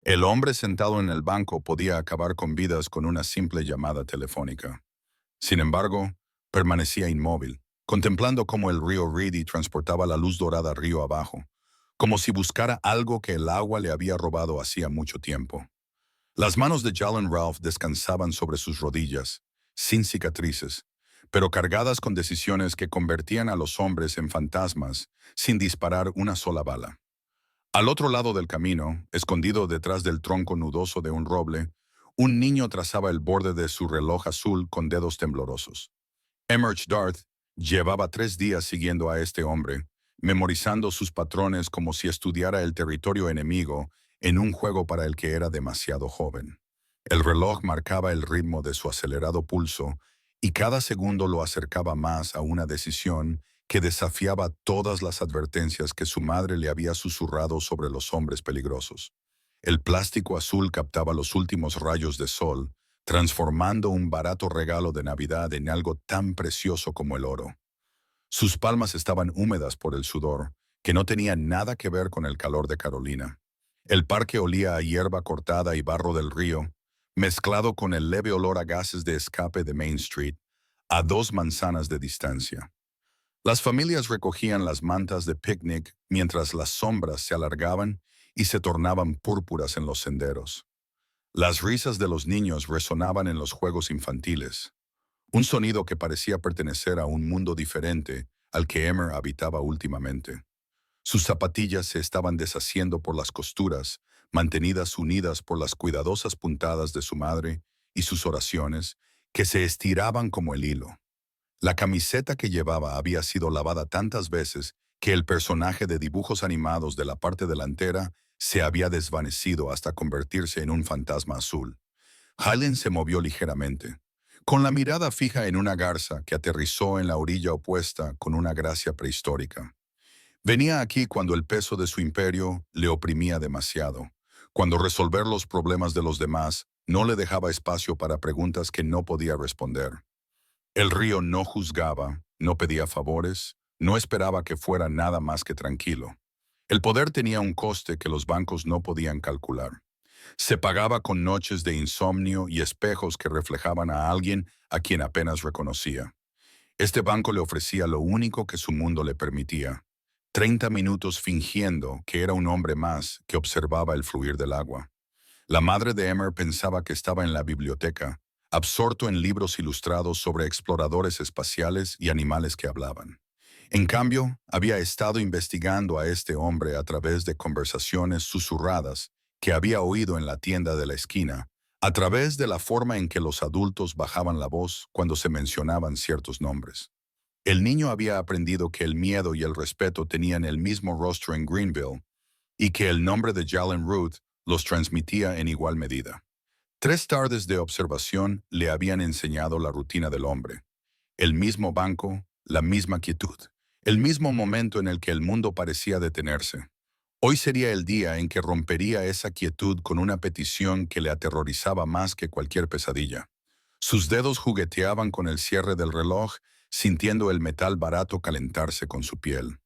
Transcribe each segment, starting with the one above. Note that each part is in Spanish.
El hombre sentado en el banco podía acabar con vidas con una simple llamada telefónica. Sin embargo, permanecía inmóvil, contemplando cómo el río Reedy transportaba la luz dorada río abajo, como si buscara algo que el agua le había robado hacía mucho tiempo. Las manos de Jalen Ralph descansaban sobre sus rodillas, sin cicatrices, pero cargadas con decisiones que convertían a los hombres en fantasmas sin disparar una sola bala. Al otro lado del camino, escondido detrás del tronco nudoso de un roble, un niño trazaba el borde de su reloj azul con dedos temblorosos. Emerge Darth llevaba 3 días siguiendo a este hombre, memorizando sus patrones como si estudiara el territorio enemigo en un juego para el que era demasiado joven. El reloj marcaba el ritmo de su acelerado pulso y cada segundo lo acercaba más a una decisión que desafiaba todas las advertencias que su madre le había susurrado sobre los hombres peligrosos. El plástico azul captaba los últimos rayos de sol, transformando un barato regalo de Navidad en algo tan precioso como el oro. Sus palmas estaban húmedas por el sudor, que no tenía nada que ver con el calor de Carolina. El parque olía a hierba cortada y barro del río, mezclado con el leve olor a gases de escape de Main Street, a 2 manzanas de distancia. Las familias recogían las mantas de picnic mientras las sombras se alargaban y se tornaban púrpuras en los senderos. Las risas de los niños resonaban en los juegos infantiles, un sonido que parecía pertenecer a un mundo diferente al que Emer habitaba últimamente. Sus zapatillas se estaban deshaciendo por las costuras, mantenidas unidas por las cuidadosas puntadas de su madre, y sus oraciones, que se estiraban como el hilo. La camiseta que llevaba había sido lavada tantas veces que el personaje de dibujos animados de la parte delantera se había desvanecido hasta convertirse en un fantasma azul. Hyland se movió ligeramente, con la mirada fija en una garza que aterrizó en la orilla opuesta con una gracia prehistórica. Venía aquí cuando el peso de su imperio le oprimía demasiado, cuando resolver los problemas de los demás no le dejaba espacio para preguntas que no podía responder. El río no juzgaba, no pedía favores, no esperaba que fuera nada más que tranquilo. El poder tenía un coste que los bancos no podían calcular. Se pagaba con noches de insomnio y espejos que reflejaban a alguien a quien apenas reconocía. Este banco le ofrecía lo único que su mundo le permitía: 30 minutos fingiendo que era un hombre más que observaba el fluir del agua. La madre de Emer pensaba que estaba en la biblioteca, absorto en libros ilustrados sobre exploradores espaciales y animales que hablaban. En cambio, había estado investigando a este hombre a través de conversaciones susurradas que había oído en la tienda de la esquina, a través de la forma en que los adultos bajaban la voz cuando se mencionaban ciertos nombres. El niño había aprendido que el miedo y el respeto tenían el mismo rostro en Greenville y que el nombre de Jalen Ruth los transmitía en igual medida. 3 tardes de observación le habían enseñado la rutina del hombre. El mismo banco, la misma quietud, el mismo momento en el que el mundo parecía detenerse. Hoy sería el día en que rompería esa quietud con una petición que le aterrorizaba más que cualquier pesadilla. Sus dedos jugueteaban con el cierre del reloj, sintiendo el metal barato calentarse con su piel.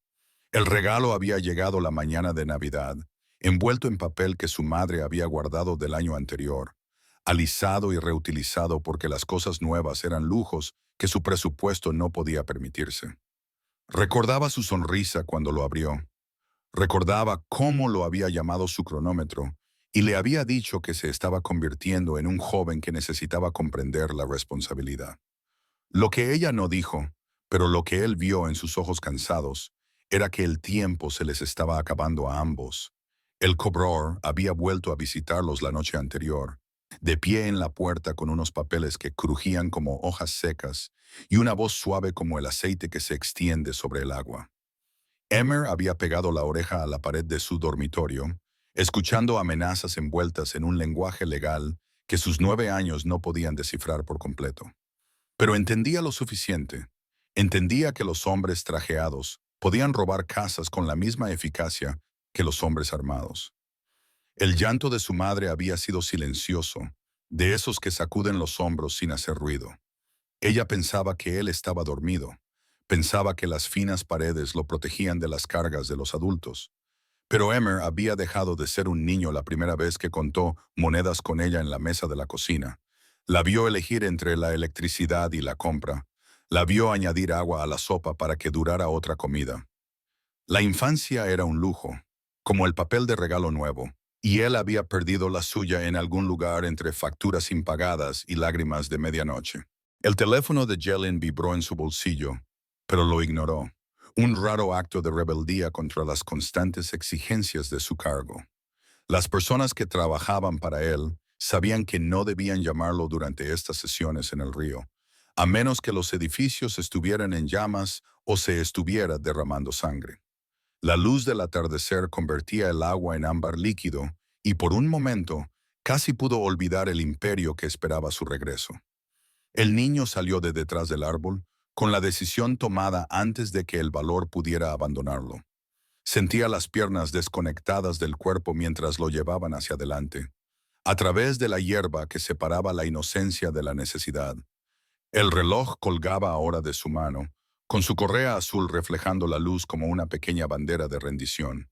El regalo había llegado la mañana de Navidad, envuelto en papel que su madre había guardado del año anterior, alisado y reutilizado porque las cosas nuevas eran lujos que su presupuesto no podía permitirse. Recordaba su sonrisa cuando lo abrió. Recordaba cómo lo había llamado su cronómetro y le había dicho que se estaba convirtiendo en un joven que necesitaba comprender la responsabilidad. Lo que ella no dijo, pero lo que él vio en sus ojos cansados, era que el tiempo se les estaba acabando a ambos. El cobror había vuelto a visitarlos la noche anterior, de pie en la puerta con unos papeles que crujían como hojas secas y una voz suave como el aceite que se extiende sobre el agua. Emer había pegado la oreja a la pared de su dormitorio, escuchando amenazas envueltas en un lenguaje legal que sus 9 años no podían descifrar por completo. Pero entendía lo suficiente. Entendía que los hombres trajeados podían robar casas con la misma eficacia que los hombres armados. El llanto de su madre había sido silencioso, de esos que sacuden los hombros sin hacer ruido. Ella pensaba que él estaba dormido, pensaba que las finas paredes lo protegían de las cargas de los adultos, Pero Emer había dejado de ser un niño la primera vez que contó monedas con ella en la mesa de la cocina. La vio elegir entre la electricidad y la compra. La vio añadir agua a la sopa para que durara otra comida. La infancia era un lujo, como el papel de regalo nuevo, y él había perdido la suya en algún lugar entre facturas impagadas y lágrimas de medianoche. El teléfono de Jalen vibró en su bolsillo, pero lo ignoró. Un raro acto de rebeldía contra las constantes exigencias de su cargo. Las personas que trabajaban para él sabían que no debían llamarlo durante estas sesiones en el río, a menos que los edificios estuvieran en llamas o se estuviera derramando sangre. La luz del atardecer convertía el agua en ámbar líquido y por un momento casi pudo olvidar el imperio que esperaba su regreso. El niño salió de detrás del árbol con la decisión tomada antes de que el valor pudiera abandonarlo. Sentía las piernas desconectadas del cuerpo mientras lo llevaban hacia adelante, a través de la hierba que separaba la inocencia de la necesidad. El reloj colgaba ahora de su mano, con su correa azul reflejando la luz como una pequeña bandera de rendición.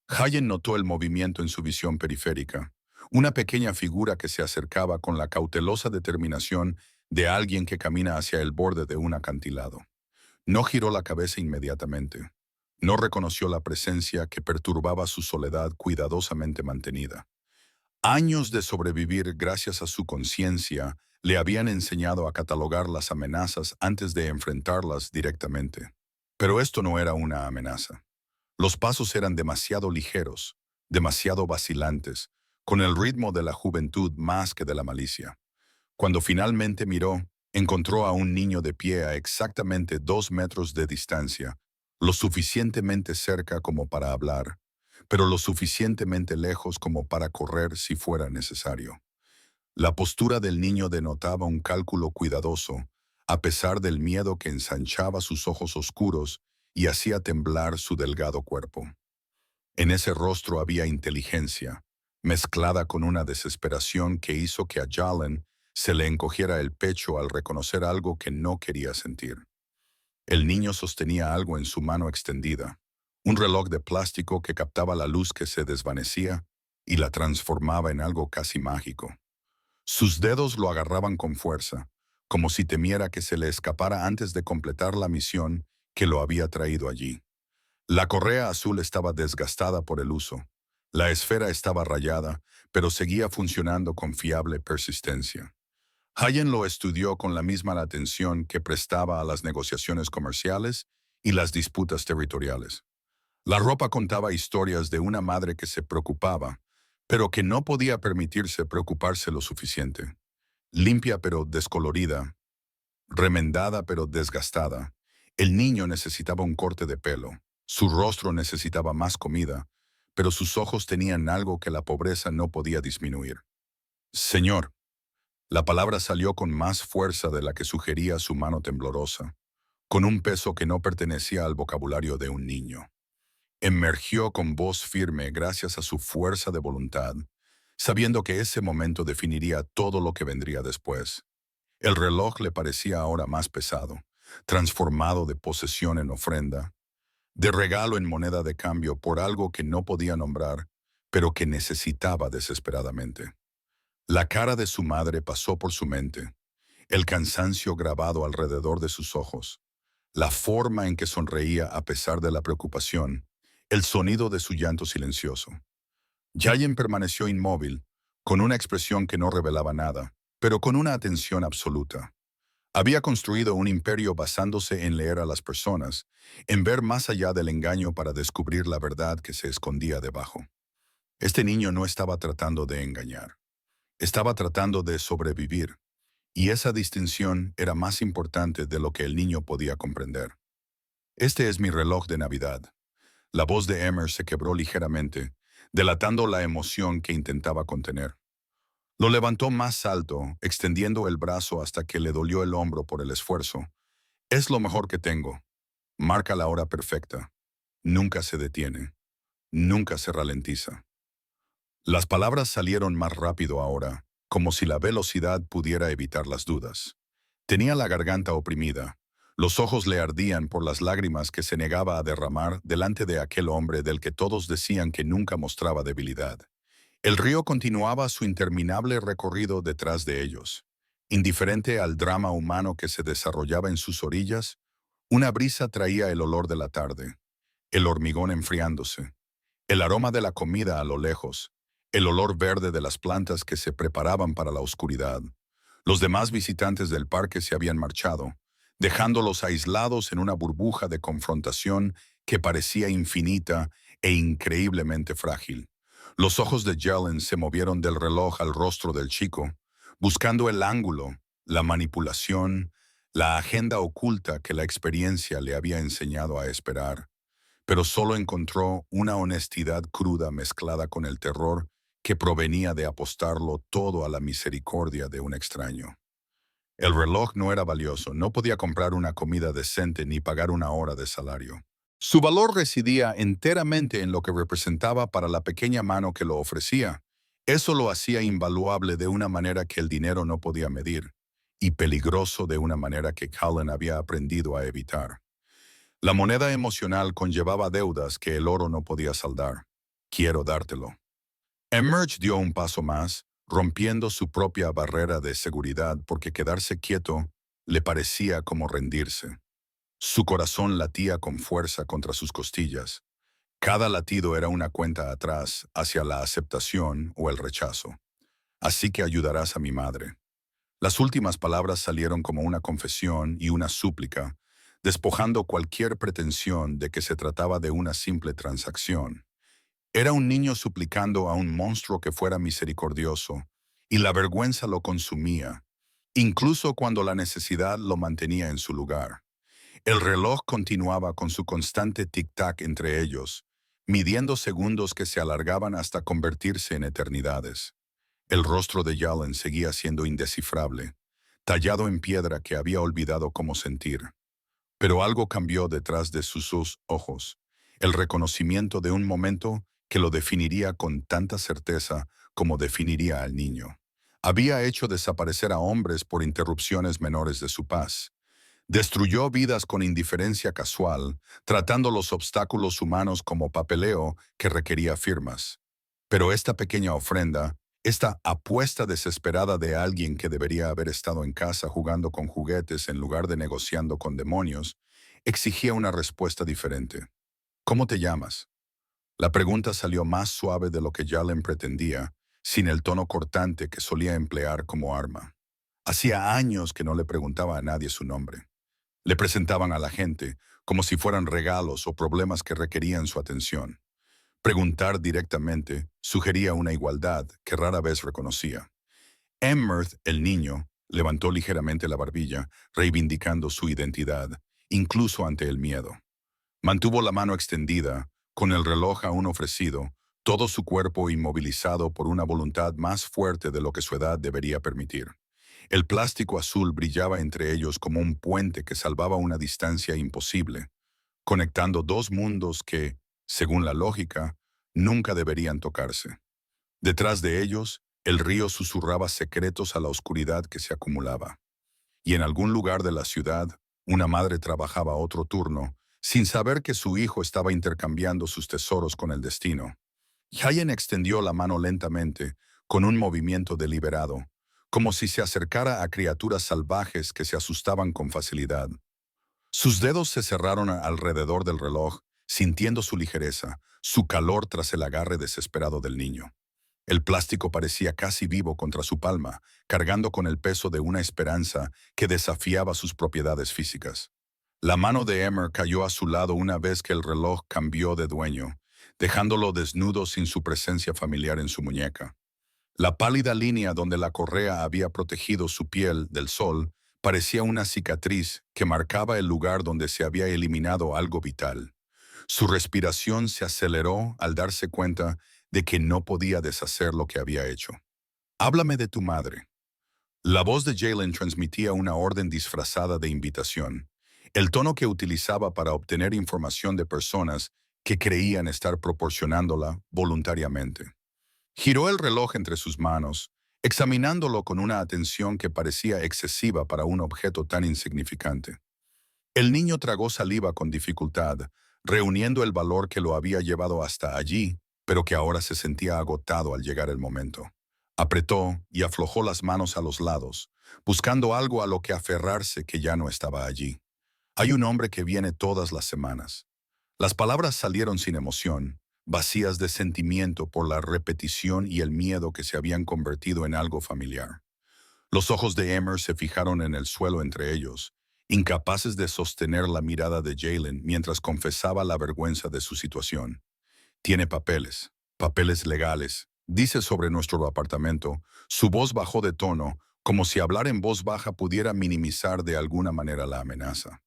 Hayen notó el movimiento en su visión periférica, una pequeña figura que se acercaba con la cautelosa determinación de alguien que camina hacia el borde de un acantilado. No giró la cabeza inmediatamente. No reconoció la presencia que perturbaba su soledad cuidadosamente mantenida. Años de sobrevivir gracias a su conciencia le habían enseñado a catalogar las amenazas antes de enfrentarlas directamente. Pero esto no era una amenaza. Los pasos eran demasiado ligeros, demasiado vacilantes, con el ritmo de la juventud más que de la malicia. Cuando finalmente miró, encontró a un niño de pie a exactamente 2 metros de distancia, lo suficientemente cerca como para hablar, pero lo suficientemente lejos como para correr si fuera necesario. La postura del niño denotaba un cálculo cuidadoso, a pesar del miedo que ensanchaba sus ojos oscuros y hacía temblar su delgado cuerpo. En ese rostro había inteligencia, mezclada con una desesperación que hizo que a Jalen se le encogiera el pecho al reconocer algo que no quería sentir. El niño sostenía algo en su mano extendida, un reloj de plástico que captaba la luz que se desvanecía y la transformaba en algo casi mágico. Sus dedos lo agarraban con fuerza, como si temiera que se le escapara antes de completar la misión que lo había traído allí. La correa azul estaba desgastada por el uso. La esfera estaba rayada, pero seguía funcionando con fiable persistencia. Hayen lo estudió con la misma atención que prestaba a las negociaciones comerciales y las disputas territoriales. La ropa contaba historias de una madre que se preocupaba, pero que no podía permitirse preocuparse lo suficiente. Limpia pero descolorida, remendada pero desgastada, el niño necesitaba un corte de pelo, su rostro necesitaba más comida, pero sus ojos tenían algo que la pobreza no podía disminuir. Señor. La palabra salió con más fuerza de la que sugería su mano temblorosa, con un peso que no pertenecía al vocabulario de un niño. Emergió con voz firme gracias a su fuerza de voluntad, sabiendo que ese momento definiría todo lo que vendría después. El reloj le parecía ahora más pesado, transformado de posesión en ofrenda, de regalo en moneda de cambio por algo que no podía nombrar, pero que necesitaba desesperadamente. La cara de su madre pasó por su mente, el cansancio grabado alrededor de sus ojos, la forma en que sonreía a pesar de la preocupación, el sonido de su llanto silencioso. Yayen permaneció inmóvil, con una expresión que no revelaba nada, pero con una atención absoluta. Había construido un imperio basándose en leer a las personas, en ver más allá del engaño para descubrir la verdad que se escondía debajo. Este niño no estaba tratando de engañar. Estaba tratando de sobrevivir, y esa distinción era más importante de lo que el niño podía comprender. Este es mi reloj de Navidad. La voz de Emer se quebró ligeramente, delatando la emoción que intentaba contener. Lo levantó más alto, extendiendo el brazo hasta que le dolió el hombro por el esfuerzo. Es lo mejor que tengo. Marca la hora perfecta. Nunca se detiene. Nunca se ralentiza. Las palabras salieron más rápido ahora, como si la velocidad pudiera evitar las dudas. Tenía la garganta oprimida, Los ojos le ardían por las lágrimas que se negaba a derramar delante de aquel hombre del que todos decían que nunca mostraba debilidad. El río continuaba su interminable recorrido detrás de ellos. Indiferente al drama humano que se desarrollaba en sus orillas, una brisa traía el olor de la tarde, el hormigón enfriándose, el aroma de la comida a lo lejos, el olor verde de las plantas que se preparaban para la oscuridad. Los demás visitantes del parque se habían marchado, dejándolos aislados en una burbuja de confrontación que parecía infinita e increíblemente frágil. Los ojos de Jalen se movieron del reloj al rostro del chico, buscando el ángulo, la manipulación, la agenda oculta que la experiencia le había enseñado a esperar, pero solo encontró una honestidad cruda mezclada con el terror que provenía de apostarlo todo a la misericordia de un extraño. El reloj no era valioso, no podía comprar una comida decente ni pagar una hora de salario. Su valor residía enteramente en lo que representaba para la pequeña mano que lo ofrecía. Eso lo hacía invaluable de una manera que el dinero no podía medir, y peligroso de una manera que Cullen había aprendido a evitar. La moneda emocional conllevaba deudas que el oro no podía saldar. Quiero dártelo. Emerge dio un paso más, rompiendo su propia barrera de seguridad porque quedarse quieto le parecía como rendirse. Su corazón latía con fuerza contra sus costillas. Cada latido era una cuenta atrás hacia la aceptación o el rechazo. Así que ayudarás a mi madre. Las últimas palabras salieron como una confesión y una súplica, despojando cualquier pretensión de que se trataba de una simple transacción. Era un niño suplicando a un monstruo que fuera misericordioso, y la vergüenza lo consumía, incluso cuando la necesidad lo mantenía en su lugar. El reloj continuaba con su constante tic-tac entre ellos, midiendo segundos que se alargaban hasta convertirse en eternidades. El rostro de Yalen seguía siendo indescifrable, tallado en piedra que había olvidado cómo sentir. Pero algo cambió detrás de sus ojos, el reconocimiento de un momento que lo definiría con tanta certeza como definiría al niño. Había hecho desaparecer a hombres por interrupciones menores de su paz. Destruyó vidas con indiferencia casual, tratando los obstáculos humanos como papeleo que requería firmas. Pero esta pequeña ofrenda, esta apuesta desesperada de alguien que debería haber estado en casa jugando con juguetes en lugar de negociando con demonios, exigía una respuesta diferente. ¿Cómo te llamas? La pregunta salió más suave de lo que Jalen pretendía, sin el tono cortante que solía emplear como arma. Hacía años que no le preguntaba a nadie su nombre. Le presentaban a la gente como si fueran regalos o problemas que requerían su atención. Preguntar directamente sugería una igualdad que rara vez reconocía. Emmerth, el niño, levantó ligeramente la barbilla, reivindicando su identidad, incluso ante el miedo. Mantuvo la mano extendida, con el reloj aún ofrecido, todo su cuerpo inmovilizado por una voluntad más fuerte de lo que su edad debería permitir. El plástico azul brillaba entre ellos como un puente que salvaba una distancia imposible, conectando dos mundos que, según la lógica, nunca deberían tocarse. Detrás de ellos, el río susurraba secretos a la oscuridad que se acumulaba. Y en algún lugar de la ciudad, una madre trabajaba otro turno, sin saber que su hijo estaba intercambiando sus tesoros con el destino. Hayen extendió la mano lentamente, con un movimiento deliberado, como si se acercara a criaturas salvajes que se asustaban con facilidad. Sus dedos se cerraron alrededor del reloj, sintiendo su ligereza, su calor tras el agarre desesperado del niño. El plástico parecía casi vivo contra su palma, cargando con el peso de una esperanza que desafiaba sus propiedades físicas. La mano de Emmer cayó a su lado una vez que el reloj cambió de dueño, dejándolo desnudo sin su presencia familiar en su muñeca. La pálida línea donde la correa había protegido su piel del sol parecía una cicatriz que marcaba el lugar donde se había eliminado algo vital. Su respiración se aceleró al darse cuenta de que no podía deshacer lo que había hecho. Háblame de tu madre. La voz de Jalen transmitía una orden disfrazada de invitación, el tono que utilizaba para obtener información de personas que creían estar proporcionándola voluntariamente. Giró el reloj entre sus manos, examinándolo con una atención que parecía excesiva para un objeto tan insignificante. El niño tragó saliva con dificultad, reuniendo el valor que lo había llevado hasta allí, pero que ahora se sentía agotado al llegar el momento. Apretó y aflojó las manos a los lados, buscando algo a lo que aferrarse que ya no estaba allí. Hay un hombre que viene todas las semanas. Las palabras salieron sin emoción, vacías de sentimiento por la repetición y el miedo que se habían convertido en algo familiar. Los ojos de Emer se fijaron en el suelo entre ellos, incapaces de sostener la mirada de Jalen mientras confesaba la vergüenza de su situación. Tiene papeles, papeles legales, dice sobre nuestro apartamento. Su voz bajó de tono, como si hablar en voz baja pudiera minimizar de alguna manera la amenaza.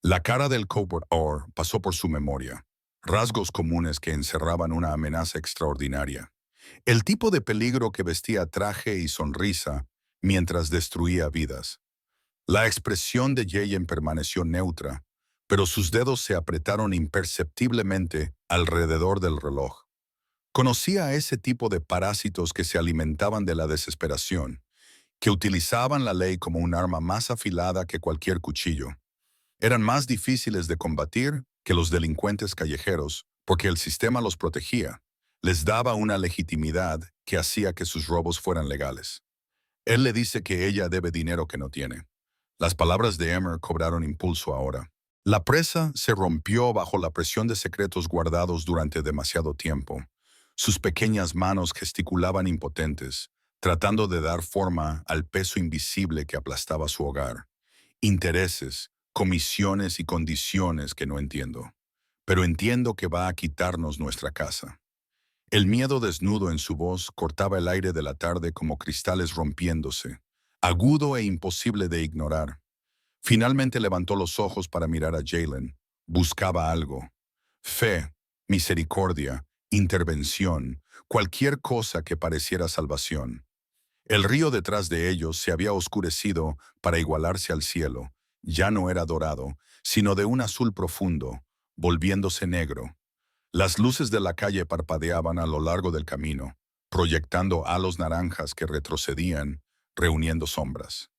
La cara del Cobra Orr pasó por su memoria, rasgos comunes que encerraban una amenaza extraordinaria. El tipo de peligro que vestía traje y sonrisa mientras destruía vidas. La expresión de Jayen permaneció neutra, pero sus dedos se apretaron imperceptiblemente alrededor del reloj. Conocía a ese tipo de parásitos que se alimentaban de la desesperación, que utilizaban la ley como un arma más afilada que cualquier cuchillo. Eran más difíciles de combatir que los delincuentes callejeros, porque el sistema los protegía, les daba una legitimidad que hacía que sus robos fueran legales. Él le dice que ella debe dinero que no tiene. Las palabras de Emer cobraron impulso ahora. La presa se rompió bajo la presión de secretos guardados durante demasiado tiempo. Sus pequeñas manos gesticulaban impotentes, tratando de dar forma al peso invisible que aplastaba su hogar. Intereses, comisiones y condiciones que no entiendo. Pero entiendo que va a quitarnos nuestra casa. El miedo desnudo en su voz cortaba el aire de la tarde como cristales rompiéndose, agudo e imposible de ignorar. Finalmente levantó los ojos para mirar a Jalen. Buscaba algo. Fe, misericordia, intervención, cualquier cosa que pareciera salvación. El río detrás de ellos se había oscurecido para igualarse al cielo. Ya no era dorado, sino de un azul profundo, volviéndose negro. Las luces de la calle parpadeaban a lo largo del camino, proyectando halos naranjas que retrocedían, reuniendo sombras.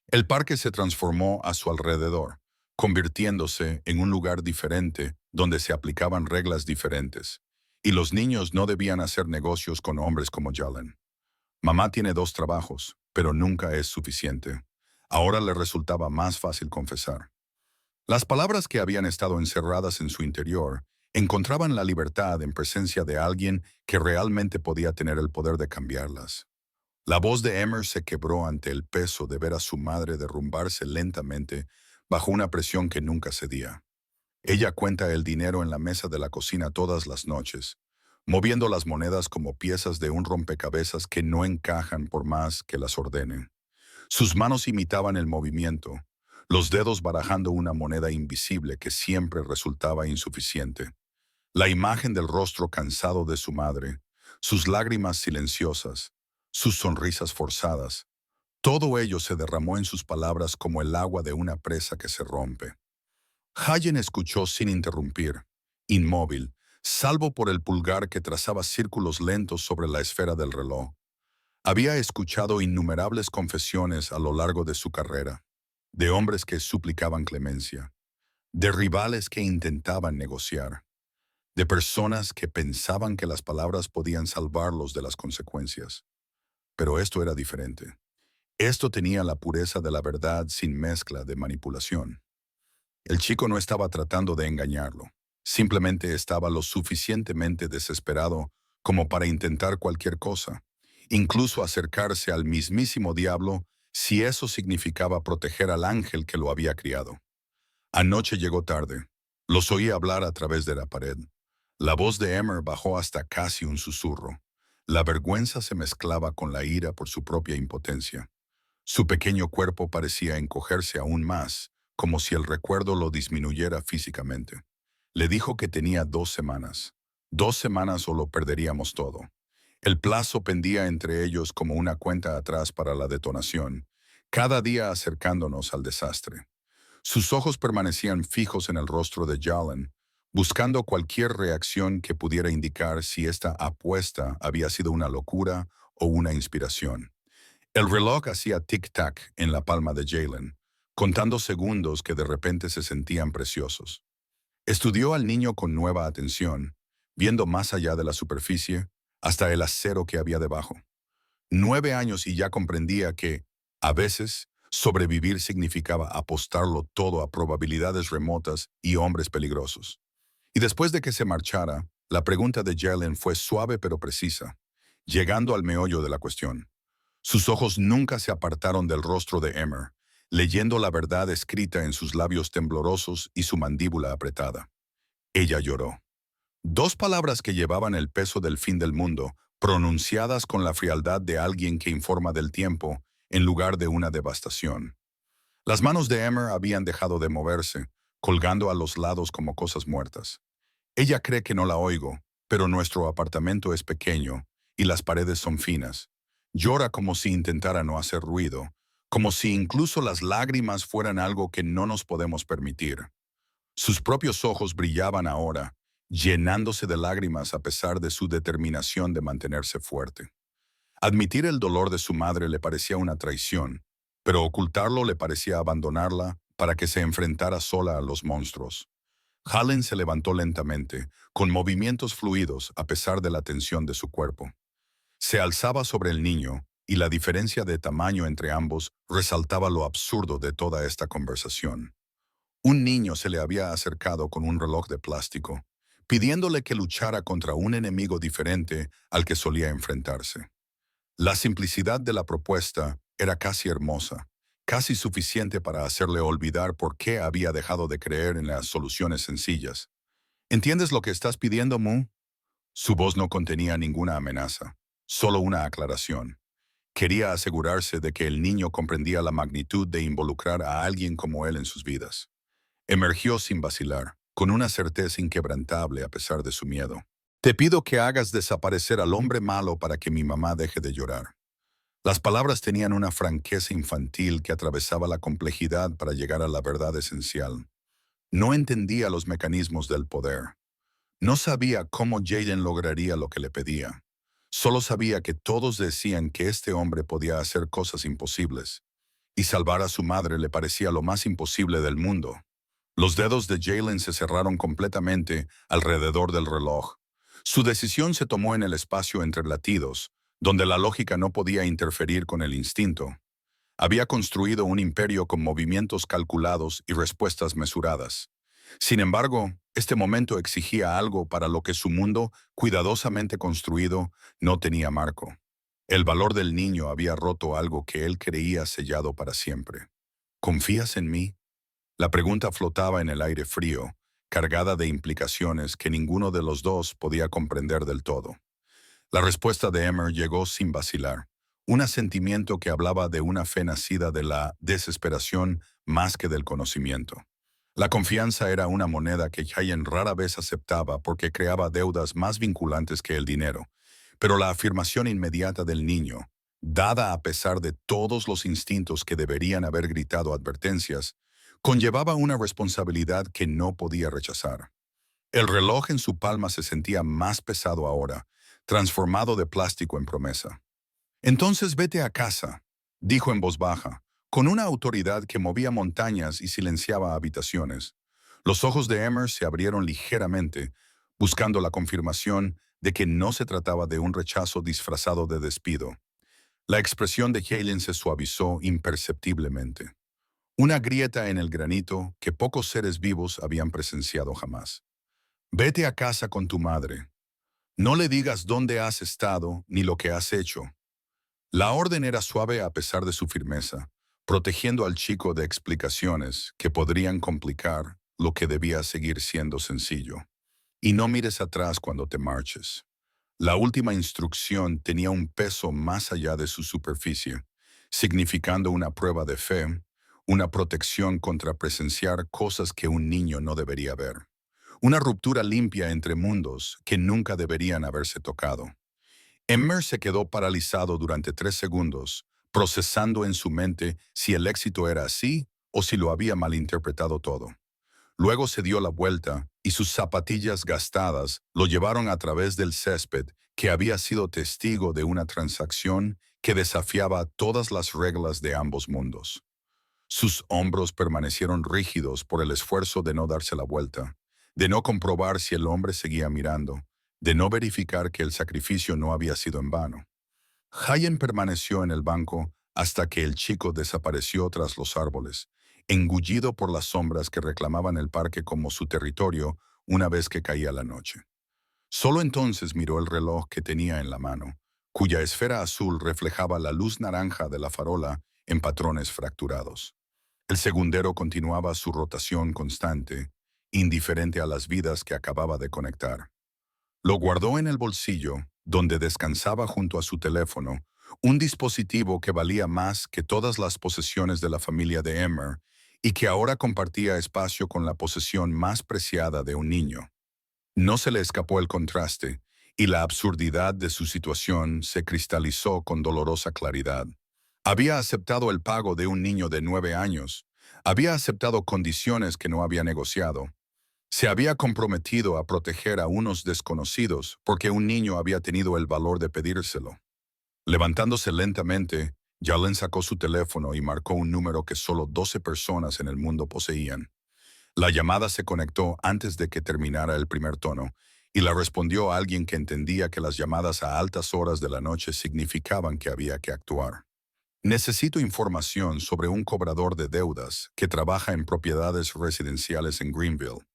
El parque se transformó a su alrededor, convirtiéndose en un lugar diferente donde se aplicaban reglas diferentes, y los niños no debían hacer negocios con hombres como Jalen. Mamá tiene 2 trabajos, pero nunca es suficiente. Ahora le resultaba más fácil confesar. Las palabras que habían estado encerradas en su interior encontraban la libertad en presencia de alguien que realmente podía tener el poder de cambiarlas. La voz de Emer se quebró ante el peso de ver a su madre derrumbarse lentamente bajo una presión que nunca cedía. Ella cuenta el dinero en la mesa de la cocina todas las noches, moviendo las monedas como piezas de un rompecabezas que no encajan por más que las ordenen. Sus manos imitaban el movimiento, los dedos barajando una moneda invisible que siempre resultaba insuficiente. La imagen del rostro cansado de su madre, sus lágrimas silenciosas, sus sonrisas forzadas, todo ello se derramó en sus palabras como el agua de una presa que se rompe. Hayen escuchó sin interrumpir, inmóvil, salvo por el pulgar que trazaba círculos lentos sobre la esfera del reloj. Había escuchado innumerables confesiones a lo largo de su carrera, de hombres que suplicaban clemencia, de rivales que intentaban negociar, de personas que pensaban que las palabras podían salvarlos de las consecuencias. Pero esto era diferente. Esto tenía la pureza de la verdad sin mezcla de manipulación. El chico no estaba tratando de engañarlo. Simplemente estaba lo suficientemente desesperado como para intentar cualquier cosa, incluso acercarse al mismísimo diablo si eso significaba proteger al ángel que lo había criado. Anoche llegó tarde. Los oí hablar a través de la pared. La voz de Emer bajó hasta casi un susurro. La vergüenza se mezclaba con la ira por su propia impotencia. Su pequeño cuerpo parecía encogerse aún más, como si el recuerdo lo disminuyera físicamente. Le dijo que tenía 2 semanas. 2 semanas o lo perderíamos todo. El plazo pendía entre ellos como una cuenta atrás para la detonación, cada día acercándonos al desastre. Sus ojos permanecían fijos en el rostro de Jalen, buscando cualquier reacción que pudiera indicar si esta apuesta había sido una locura o una inspiración. El reloj hacía tic-tac en la palma de Jalen, contando segundos que de repente se sentían preciosos. Estudió al niño con nueva atención, viendo más allá de la superficie, hasta el acero que había debajo. 9 años y ya comprendía que, a veces, sobrevivir significaba apostarlo todo a probabilidades remotas y hombres peligrosos. Y después de que se marchara, la pregunta de Jalen fue suave pero precisa, llegando al meollo de la cuestión. Sus ojos nunca se apartaron del rostro de Emmer, leyendo la verdad escrita en sus labios temblorosos y su mandíbula apretada. Ella lloró. Dos palabras que llevaban el peso del fin del mundo, pronunciadas con la frialdad de alguien que informa del tiempo, en lugar de una devastación. Las manos de Emmer habían dejado de moverse, colgando a los lados como cosas muertas. Ella cree que no la oigo, pero nuestro apartamento es pequeño y las paredes son finas. Llora como si intentara no hacer ruido, como si incluso las lágrimas fueran algo que no nos podemos permitir. Sus propios ojos brillaban ahora, llenándose de lágrimas a pesar de su determinación de mantenerse fuerte. Admitir el dolor de su madre le parecía una traición, pero ocultarlo le parecía abandonarla para que se enfrentara sola a los monstruos. Hallen se levantó lentamente, con movimientos fluidos a pesar de la tensión de su cuerpo. Se alzaba sobre el niño, y la diferencia de tamaño entre ambos resaltaba lo absurdo de toda esta conversación. Un niño se le había acercado con un reloj de plástico, pidiéndole que luchara contra un enemigo diferente al que solía enfrentarse. La simplicidad de la propuesta era casi hermosa, casi suficiente para hacerle olvidar por qué había dejado de creer en las soluciones sencillas. ¿Entiendes lo que estás pidiendo, Mu? Su voz no contenía ninguna amenaza, solo una aclaración. Quería asegurarse de que el niño comprendía la magnitud de involucrar a alguien como él en sus vidas. Emergió sin vacilar, con una certeza inquebrantable a pesar de su miedo. Te pido que hagas desaparecer al hombre malo para que mi mamá deje de llorar. Las palabras tenían una franqueza infantil que atravesaba la complejidad para llegar a la verdad esencial. No entendía los mecanismos del poder. No sabía cómo Jaden lograría lo que le pedía. Solo sabía que todos decían que este hombre podía hacer cosas imposibles, y salvar a su madre le parecía lo más imposible del mundo. Los dedos de Jalen se cerraron completamente alrededor del reloj. Su decisión se tomó en el espacio entre latidos, donde la lógica no podía interferir con el instinto. Había construido un imperio con movimientos calculados y respuestas mesuradas. Sin embargo, este momento exigía algo para lo que su mundo, cuidadosamente construido, no tenía marco. El valor del niño había roto algo que él creía sellado para siempre. ¿Confías en mí? La pregunta flotaba en el aire frío, cargada de implicaciones que ninguno de los dos podía comprender del todo. La respuesta de Emmer llegó sin vacilar, un asentimiento que hablaba de una fe nacida de la desesperación más que del conocimiento. La confianza era una moneda que Jayen rara vez aceptaba porque creaba deudas más vinculantes que el dinero, pero la afirmación inmediata del niño, dada a pesar de todos los instintos que deberían haber gritado advertencias, conllevaba una responsabilidad que no podía rechazar. El reloj en su palma se sentía más pesado ahora, transformado de plástico en promesa. Entonces vete a casa, dijo en voz baja, con una autoridad que movía montañas y silenciaba habitaciones. Los ojos de Emmer se abrieron ligeramente, buscando la confirmación de que no se trataba de un rechazo disfrazado de despido. La expresión de Jalen se suavizó imperceptiblemente. Una grieta en el granito que pocos seres vivos habían presenciado jamás. Vete a casa con tu madre. No le digas dónde has estado ni lo que has hecho. La orden era suave a pesar de su firmeza, protegiendo al chico de explicaciones que podrían complicar lo que debía seguir siendo sencillo. Y no mires atrás cuando te marches. La última instrucción tenía un peso más allá de su superficie, significando una prueba de fe, una protección contra presenciar cosas que un niño no debería ver. Una ruptura limpia entre mundos que nunca deberían haberse tocado. Emmer se quedó paralizado durante 3 segundos, procesando en su mente si el éxito era así o si lo había malinterpretado todo. Luego se dio la vuelta y sus zapatillas gastadas lo llevaron a través del césped que había sido testigo de una transacción que desafiaba todas las reglas de ambos mundos. Sus hombros permanecieron rígidos por el esfuerzo de no darse la vuelta, de no comprobar si el hombre seguía mirando, de no verificar que el sacrificio no había sido en vano. Hayen permaneció en el banco hasta que el chico desapareció tras los árboles, engullido por las sombras que reclamaban el parque como su territorio una vez que caía la noche. Solo entonces miró el reloj que tenía en la mano, cuya esfera azul reflejaba la luz naranja de la farola en patrones fracturados. El segundero continuaba su rotación constante, indiferente a las vidas que acababa de conectar. Lo guardó en el bolsillo, donde descansaba junto a su teléfono, un dispositivo que valía más que todas las posesiones de la familia de Emmer y que ahora compartía espacio con la posesión más preciada de un niño. No se le escapó el contraste, y la absurdidad de su situación se cristalizó con dolorosa claridad. Había aceptado el pago de un niño de 9 años, había aceptado condiciones que no había negociado, se había comprometido a proteger a unos desconocidos porque un niño había tenido el valor de pedírselo. Levantándose lentamente, Jalen sacó su teléfono y marcó un número que solo 12 personas en el mundo poseían. La llamada se conectó antes de que terminara el primer tono, y la respondió alguien que entendía que las llamadas a altas horas de la noche significaban que había que actuar. Necesito información sobre un cobrador de deudas que trabaja en propiedades residenciales en Greenville.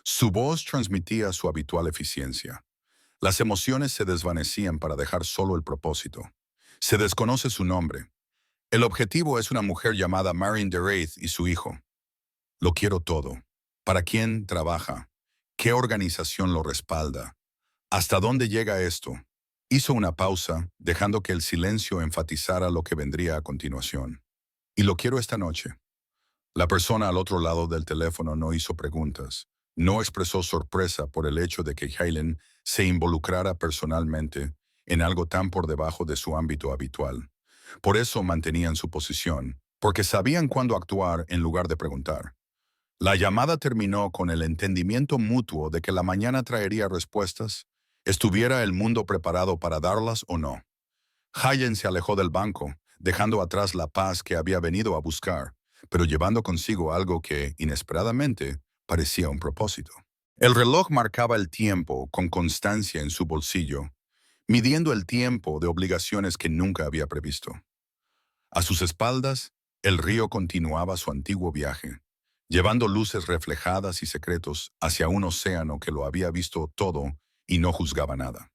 Su voz transmitía su habitual eficiencia. Las emociones se desvanecían para dejar solo el propósito. Se desconoce su nombre. El objetivo es una mujer llamada Marion DeRaith y su hijo. Lo quiero todo. ¿Para quién trabaja? ¿Qué organización lo respalda? ¿Hasta dónde llega esto? Hizo una pausa, dejando que el silencio enfatizara lo que vendría a continuación. Y lo quiero esta noche. La persona al otro lado del teléfono no hizo preguntas. No expresó sorpresa por el hecho de que Helen se involucrara personalmente en algo tan por debajo de su ámbito habitual. Por eso mantenían su posición, porque sabían cuándo actuar en lugar de preguntar. La llamada terminó con el entendimiento mutuo de que la mañana traería respuestas, estuviera el mundo preparado para darlas o no. Helen se alejó del banco, dejando atrás la paz que había venido a buscar, pero llevando consigo algo que, inesperadamente, parecía un propósito. El reloj marcaba el tiempo con constancia en su bolsillo, midiendo el tiempo de obligaciones que nunca había previsto. A sus espaldas, el río continuaba su antiguo viaje, llevando luces reflejadas y secretos hacia un océano que lo había visto todo y no juzgaba nada.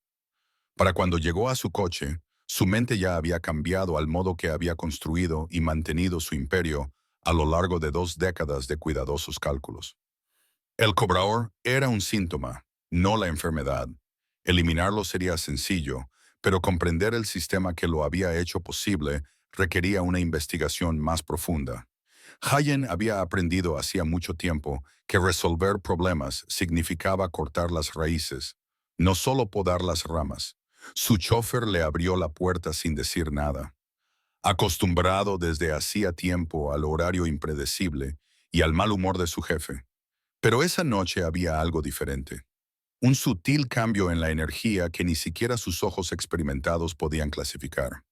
Para cuando llegó a su coche, su mente ya había cambiado al modo que había construido y mantenido su imperio a lo largo de 2 décadas de cuidadosos cálculos. El cobrador era un síntoma, no la enfermedad. Eliminarlo sería sencillo, pero comprender el sistema que lo había hecho posible requería una investigación más profunda. Hayen había aprendido hacía mucho tiempo que resolver problemas significaba cortar las raíces, no solo podar las ramas. Su chofer le abrió la puerta sin decir nada. Acostumbrado desde hacía tiempo al horario impredecible y al mal humor de su jefe. Pero esa noche había algo diferente. Un sutil cambio en la energía que ni siquiera sus ojos experimentados podían clasificar.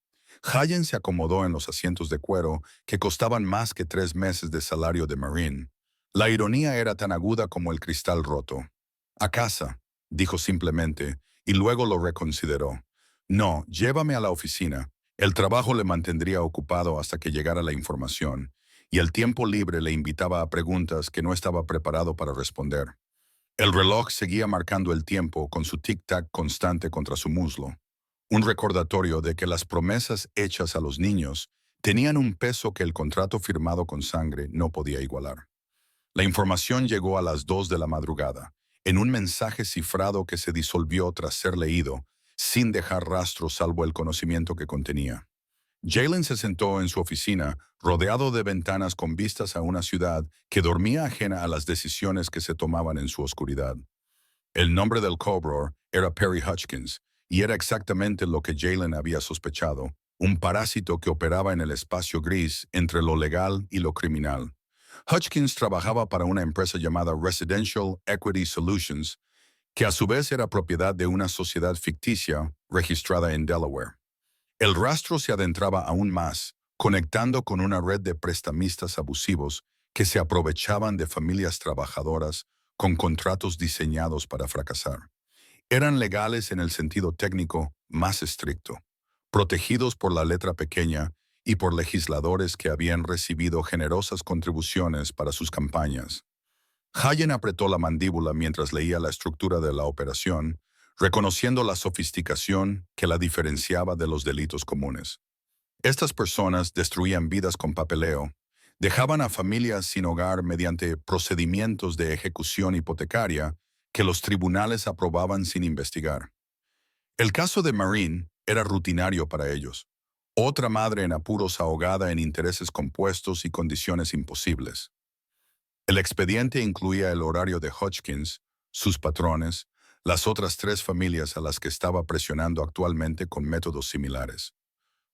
Hayen se acomodó en los asientos de cuero que costaban más que 3 meses de salario de Marine. La ironía era tan aguda como el cristal roto. A casa, dijo simplemente, y luego lo reconsideró. No, llévame a la oficina. El trabajo le mantendría ocupado hasta que llegara la información, y el tiempo libre le invitaba a preguntas que no estaba preparado para responder. El reloj seguía marcando el tiempo con su tic-tac constante contra su muslo, un recordatorio de que las promesas hechas a los niños tenían un peso que el contrato firmado con sangre no podía igualar. La información llegó a las 2 de la madrugada, en un mensaje cifrado que se disolvió tras ser leído, sin dejar rastro salvo el conocimiento que contenía. Jalen se sentó en su oficina, rodeado de ventanas con vistas a una ciudad que dormía ajena a las decisiones que se tomaban en su oscuridad. El nombre del cobrador era Perry Hutchins, y era exactamente lo que Jalen había sospechado, un parásito que operaba en el espacio gris entre lo legal y lo criminal. Hutchins trabajaba para una empresa llamada Residential Equity Solutions, que a su vez era propiedad de una sociedad ficticia registrada en Delaware. El rastro se adentraba aún más, conectando con una red de prestamistas abusivos que se aprovechaban de familias trabajadoras con contratos diseñados para fracasar. Eran legales en el sentido técnico más estricto, protegidos por la letra pequeña y por legisladores que habían recibido generosas contribuciones para sus campañas. Hayen apretó la mandíbula mientras leía la estructura de la operación, reconociendo la sofisticación que la diferenciaba de los delitos comunes. Estas personas destruían vidas con papeleo, dejaban a familias sin hogar mediante procedimientos de ejecución hipotecaria que los tribunales aprobaban sin investigar. El caso de Marine era rutinario para ellos. Otra madre en apuros ahogada en intereses compuestos y condiciones imposibles. El expediente incluía el horario de Hodgkins, sus patrones, las otras 3 familias a las que estaba presionando actualmente con métodos similares.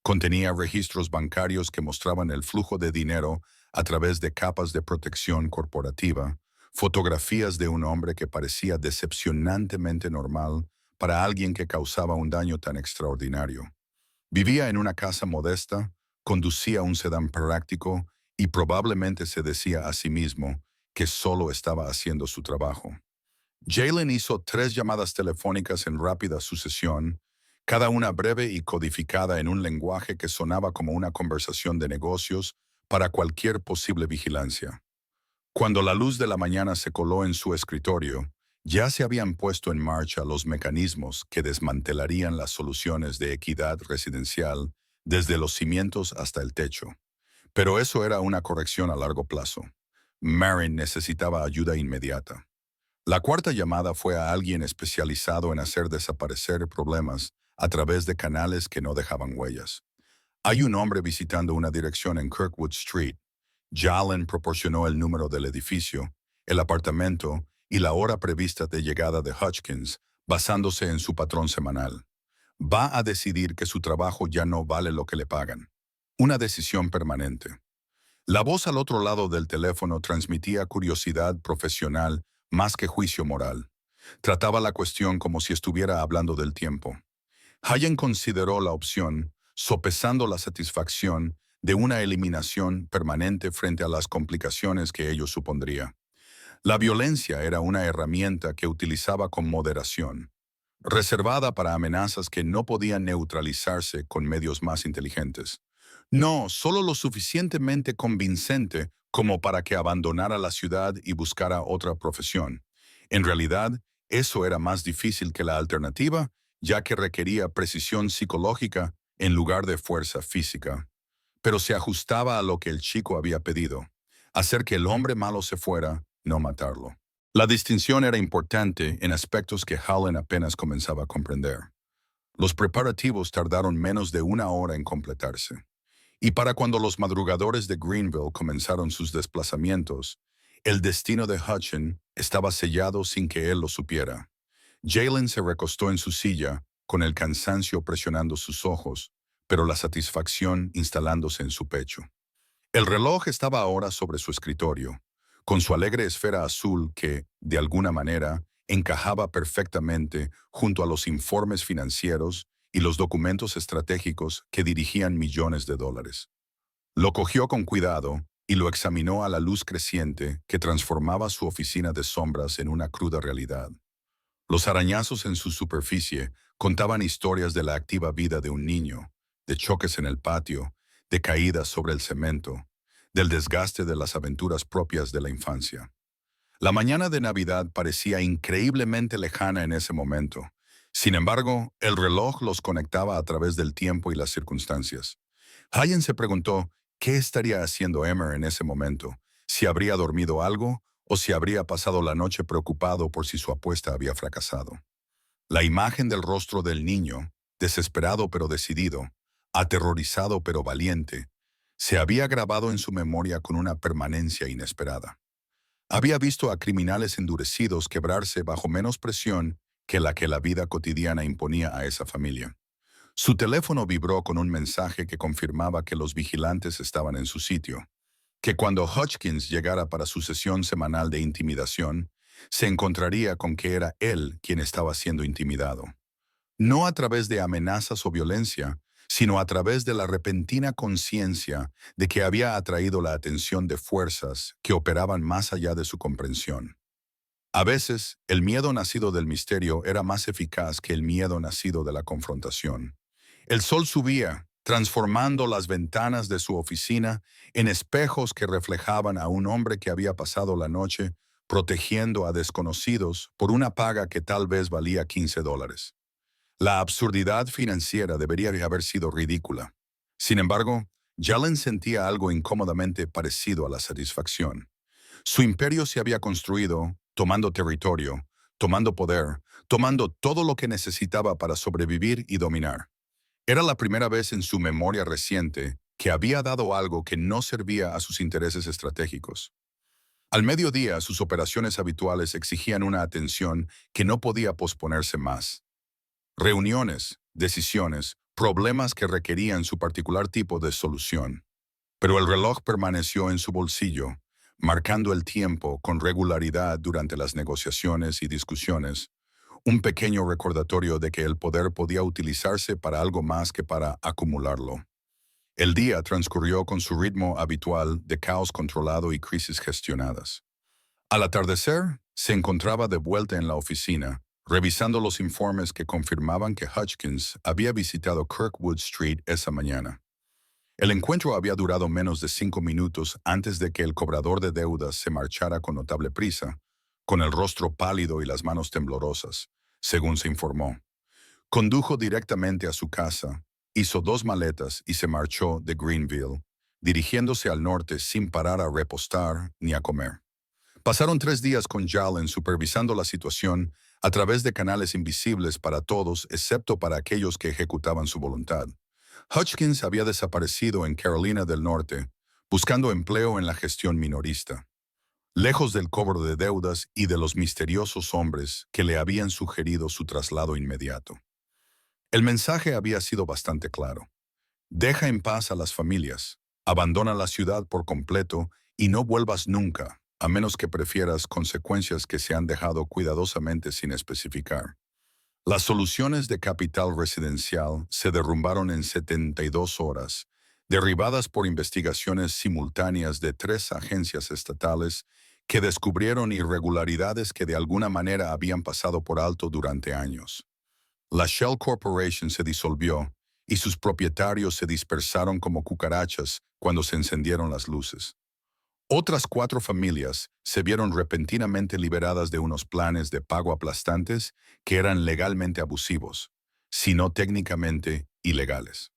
Contenía registros bancarios que mostraban el flujo de dinero a través de capas de protección corporativa, fotografías de un hombre que parecía decepcionantemente normal para alguien que causaba un daño tan extraordinario. Vivía en una casa modesta, conducía un sedán práctico y probablemente se decía a sí mismo que solo estaba haciendo su trabajo. Jalen hizo 3 llamadas telefónicas en rápida sucesión, cada una breve y codificada en un lenguaje que sonaba como una conversación de negocios para cualquier posible vigilancia. Cuando la luz de la mañana se coló en su escritorio, ya se habían puesto en marcha los mecanismos que desmantelarían las soluciones de equidad residencial desde los cimientos hasta el techo. Pero eso era una corrección a largo plazo. Marin necesitaba ayuda inmediata. La 4ª llamada fue a alguien especializado en hacer desaparecer problemas a través de canales que no dejaban huellas. Hay un hombre visitando una dirección en Kirkwood Street. Jalen proporcionó el número del edificio, el apartamento y la hora prevista de llegada de Hodgkins, basándose en su patrón semanal. Va a decidir que su trabajo ya no vale lo que le pagan. Una decisión permanente. La voz al otro lado del teléfono transmitía curiosidad profesional más que juicio moral. Trataba la cuestión como si estuviera hablando del tiempo. Hayen consideró la opción, sopesando la satisfacción de una eliminación permanente frente a las complicaciones que ello supondría. La violencia era una herramienta que utilizaba con moderación, reservada para amenazas que no podían neutralizarse con medios más inteligentes. No, solo lo suficientemente convincente como para que abandonara la ciudad y buscara otra profesión. En realidad, eso era más difícil que la alternativa, ya que requería precisión psicológica en lugar de fuerza física. Pero se ajustaba a lo que el chico había pedido, hacer que el hombre malo se fuera, no matarlo. La distinción era importante en aspectos que Howland apenas comenzaba a comprender. Los preparativos tardaron menos de 1 hora en completarse. Y para cuando los madrugadores de Greenville comenzaron sus desplazamientos, el destino de Hutchin estaba sellado sin que él lo supiera. Jalen se recostó en su silla, con el cansancio presionando sus ojos, pero la satisfacción instalándose en su pecho. El reloj estaba ahora sobre su escritorio, con su alegre esfera azul que, de alguna manera, encajaba perfectamente junto a los informes financieros y los documentos estratégicos que dirigían millones de dólares. Lo cogió con cuidado y lo examinó a la luz creciente que transformaba su oficina de sombras en una cruda realidad. Los arañazos en su superficie contaban historias de la activa vida de un niño, de choques en el patio, de caídas sobre el cemento, del desgaste de las aventuras propias de la infancia. La mañana de Navidad parecía increíblemente lejana en ese momento. Sin embargo, el reloj los conectaba a través del tiempo y las circunstancias. Hayen se preguntó qué estaría haciendo Emmer en ese momento, si habría dormido algo o si habría pasado la noche preocupado por si su apuesta había fracasado. La imagen del rostro del niño, desesperado pero decidido, aterrorizado pero valiente, se había grabado en su memoria con una permanencia inesperada. Había visto a criminales endurecidos quebrarse bajo menos presión que la vida cotidiana imponía a esa familia. Su teléfono vibró con un mensaje que confirmaba que los vigilantes estaban en su sitio, que cuando Hodgkins llegara para su sesión semanal de intimidación, se encontraría con que era él quien estaba siendo intimidado. No a través de amenazas o violencia, sino a través de la repentina conciencia de que había atraído la atención de fuerzas que operaban más allá de su comprensión. A veces, el miedo nacido del misterio era más eficaz que el miedo nacido de la confrontación. El sol subía, transformando las ventanas de su oficina en espejos que reflejaban a un hombre que había pasado la noche protegiendo a desconocidos por una paga que tal vez valía $15. La absurdidad financiera debería haber sido ridícula. Sin embargo, Jalen sentía algo incómodamente parecido a la satisfacción. Su imperio se había construido tomando territorio, tomando poder, tomando todo lo que necesitaba para sobrevivir y dominar. Era la primera vez en su memoria reciente que había dado algo que no servía a sus intereses estratégicos. Al mediodía, sus operaciones habituales exigían una atención que no podía posponerse más. Reuniones, decisiones, problemas que requerían su particular tipo de solución. Pero el reloj permaneció en su bolsillo, marcando el tiempo con regularidad durante las negociaciones y discusiones, un pequeño recordatorio de que el poder podía utilizarse para algo más que para acumularlo. El día transcurrió con su ritmo habitual de caos controlado y crisis gestionadas. Al atardecer, se encontraba de vuelta en la oficina, revisando los informes que confirmaban que Hutchins había visitado Kirkwood Street esa mañana. El encuentro había durado menos de 5 minutos antes de que el cobrador de deudas se marchara con notable prisa, con el rostro pálido y las manos temblorosas, según se informó. Condujo directamente a su casa, hizo 2 maletas y se marchó de Greenville, dirigiéndose al norte sin parar a repostar ni a comer. Pasaron 3 días con Jalen supervisando la situación a través de canales invisibles para todos excepto para aquellos que ejecutaban su voluntad. Hutchins había desaparecido en Carolina del Norte, buscando empleo en la gestión minorista, lejos del cobro de deudas y de los misteriosos hombres que le habían sugerido su traslado inmediato. El mensaje había sido bastante claro. Deja en paz a las familias, abandona la ciudad por completo y no vuelvas nunca, a menos que prefieras consecuencias que se han dejado cuidadosamente sin especificar. Las soluciones de capital residencial se derrumbaron en 72 horas, derribadas por investigaciones simultáneas de 3 agencias estatales que descubrieron irregularidades que de alguna manera habían pasado por alto durante años. La Shell Corporation se disolvió y sus propietarios se dispersaron como cucarachas cuando se encendieron las luces. Otras 4 familias se vieron repentinamente liberadas de unos planes de pago aplastantes que eran legalmente abusivos, si no técnicamente ilegales.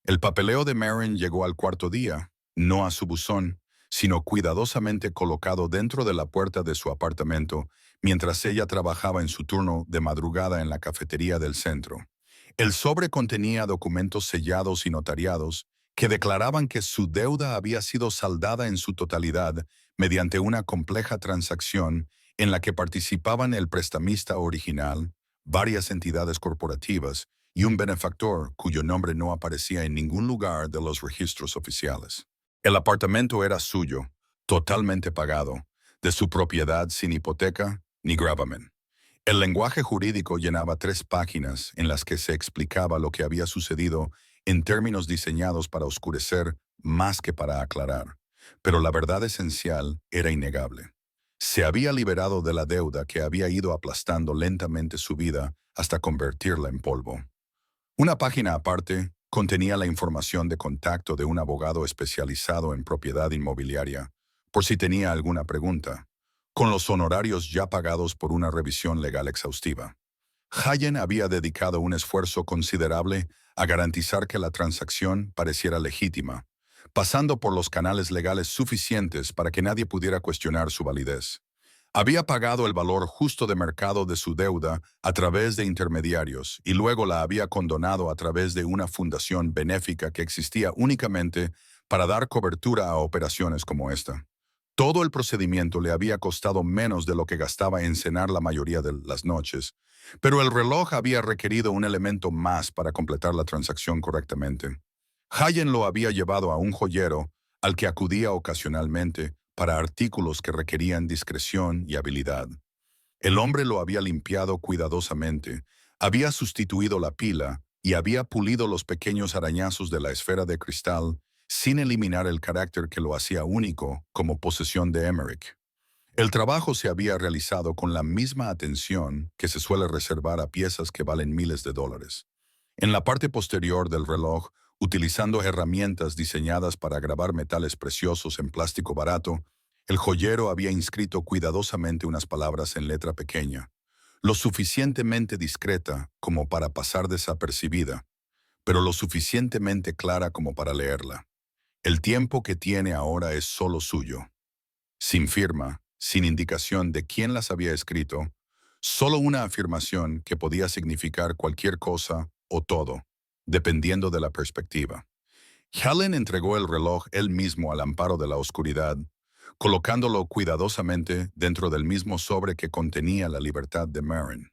El papeleo de Marin llegó al 4.º día, no a su buzón, sino cuidadosamente colocado dentro de la puerta de su apartamento mientras ella trabajaba en su turno de madrugada en la cafetería del centro. El sobre contenía documentos sellados y notariados que declaraban que su deuda había sido saldada en su totalidad mediante una compleja transacción en la que participaban el prestamista original, varias entidades corporativas y un benefactor cuyo nombre no aparecía en ningún lugar de los registros oficiales. El apartamento era suyo, totalmente pagado, de su propiedad sin hipoteca ni gravamen. El lenguaje jurídico llenaba 3 páginas en las que se explicaba lo que había sucedido en términos diseñados para oscurecer más que para aclarar. Pero la verdad esencial era innegable. Se había liberado de la deuda que había ido aplastando lentamente su vida hasta convertirla en polvo. Una página aparte contenía la información de contacto de un abogado especializado en propiedad inmobiliaria, por si tenía alguna pregunta, con los honorarios ya pagados por una revisión legal exhaustiva. Hayen había dedicado un esfuerzo considerable a garantizar que la transacción pareciera legítima, pasando por los canales legales suficientes para que nadie pudiera cuestionar su validez. Había pagado el valor justo de mercado de su deuda a través de intermediarios y luego la había condonado a través de una fundación benéfica que existía únicamente para dar cobertura a operaciones como esta. Todo el procedimiento le había costado menos de lo que gastaba en cenar la mayoría de las noches, pero el reloj había requerido un elemento más para completar la transacción correctamente. Hayen lo había llevado a un joyero al que acudía ocasionalmente para artículos que requerían discreción y habilidad. El hombre lo había limpiado cuidadosamente, había sustituido la pila y había pulido los pequeños arañazos de la esfera de cristal sin eliminar el carácter que lo hacía único como posesión de Emmerich. El trabajo se había realizado con la misma atención que se suele reservar a piezas que valen miles de dólares. En la parte posterior del reloj, utilizando herramientas diseñadas para grabar metales preciosos en plástico barato, el joyero había inscrito cuidadosamente unas palabras en letra pequeña, lo suficientemente discreta como para pasar desapercibida, pero lo suficientemente clara como para leerla. El tiempo que tiene ahora es solo suyo. Sin firma, sin indicación de quién las había escrito, solo una afirmación que podía significar cualquier cosa o todo, dependiendo de la perspectiva. Helen entregó el reloj él mismo al amparo de la oscuridad, colocándolo cuidadosamente dentro del mismo sobre que contenía la libertad de Marin.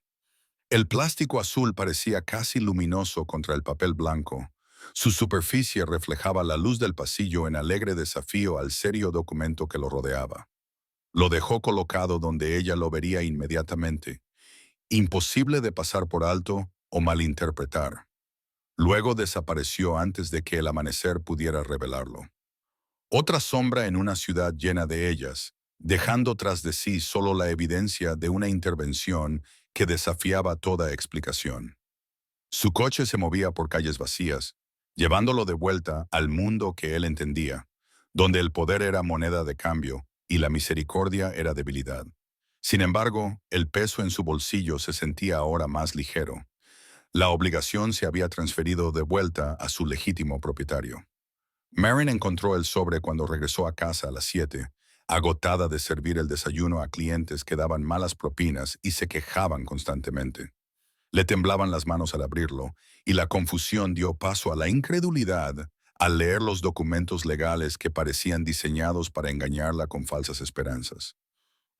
El plástico azul parecía casi luminoso contra el papel blanco. Su superficie reflejaba la luz del pasillo en alegre desafío al serio documento que lo rodeaba. Lo dejó colocado donde ella lo vería inmediatamente, imposible de pasar por alto o malinterpretar. Luego desapareció antes de que el amanecer pudiera revelarlo. Otra sombra en una ciudad llena de ellas, dejando tras de sí solo la evidencia de una intervención que desafiaba toda explicación. Su coche se movía por calles vacías, llevándolo de vuelta al mundo que él entendía, donde el poder era moneda de cambio y la misericordia era debilidad. Sin embargo, el peso en su bolsillo se sentía ahora más ligero. La obligación se había transferido de vuelta a su legítimo propietario. Marin encontró el sobre cuando regresó a casa a las 7, agotada de servir el desayuno a clientes que daban malas propinas y se quejaban constantemente. Le temblaban las manos al abrirlo, y la confusión dio paso a la incredulidad al leer los documentos legales que parecían diseñados para engañarla con falsas esperanzas.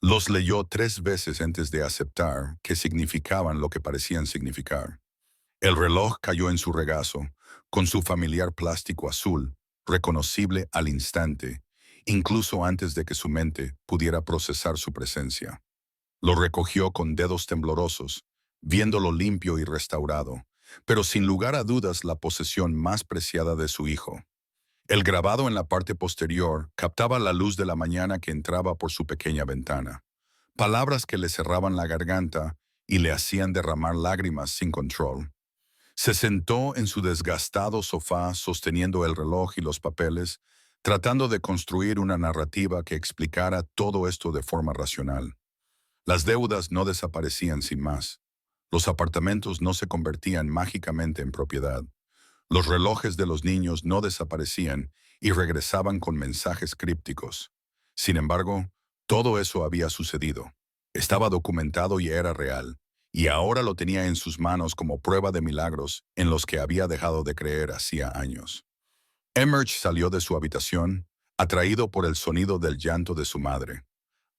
Los leyó 3 veces antes de aceptar que significaban lo que parecían significar. El reloj cayó en su regazo, con su familiar plástico azul, reconocible al instante, incluso antes de que su mente pudiera procesar su presencia. Lo recogió con dedos temblorosos, viéndolo limpio y restaurado, pero sin lugar a dudas la posesión más preciada de su hijo. El grabado en la parte posterior captaba la luz de la mañana que entraba por su pequeña ventana. Palabras que le cerraban la garganta y le hacían derramar lágrimas sin control. Se sentó en su desgastado sofá sosteniendo el reloj y los papeles, tratando de construir una narrativa que explicara todo esto de forma racional. Las deudas no desaparecían sin más. Los apartamentos no se convertían mágicamente en propiedad. Los relojes de los niños no desaparecían y regresaban con mensajes crípticos. Sin embargo, todo eso había sucedido. Estaba documentado y era real, y ahora lo tenía en sus manos como prueba de milagros en los que había dejado de creer hacía años. Emmerich salió de su habitación, atraído por el sonido del llanto de su madre.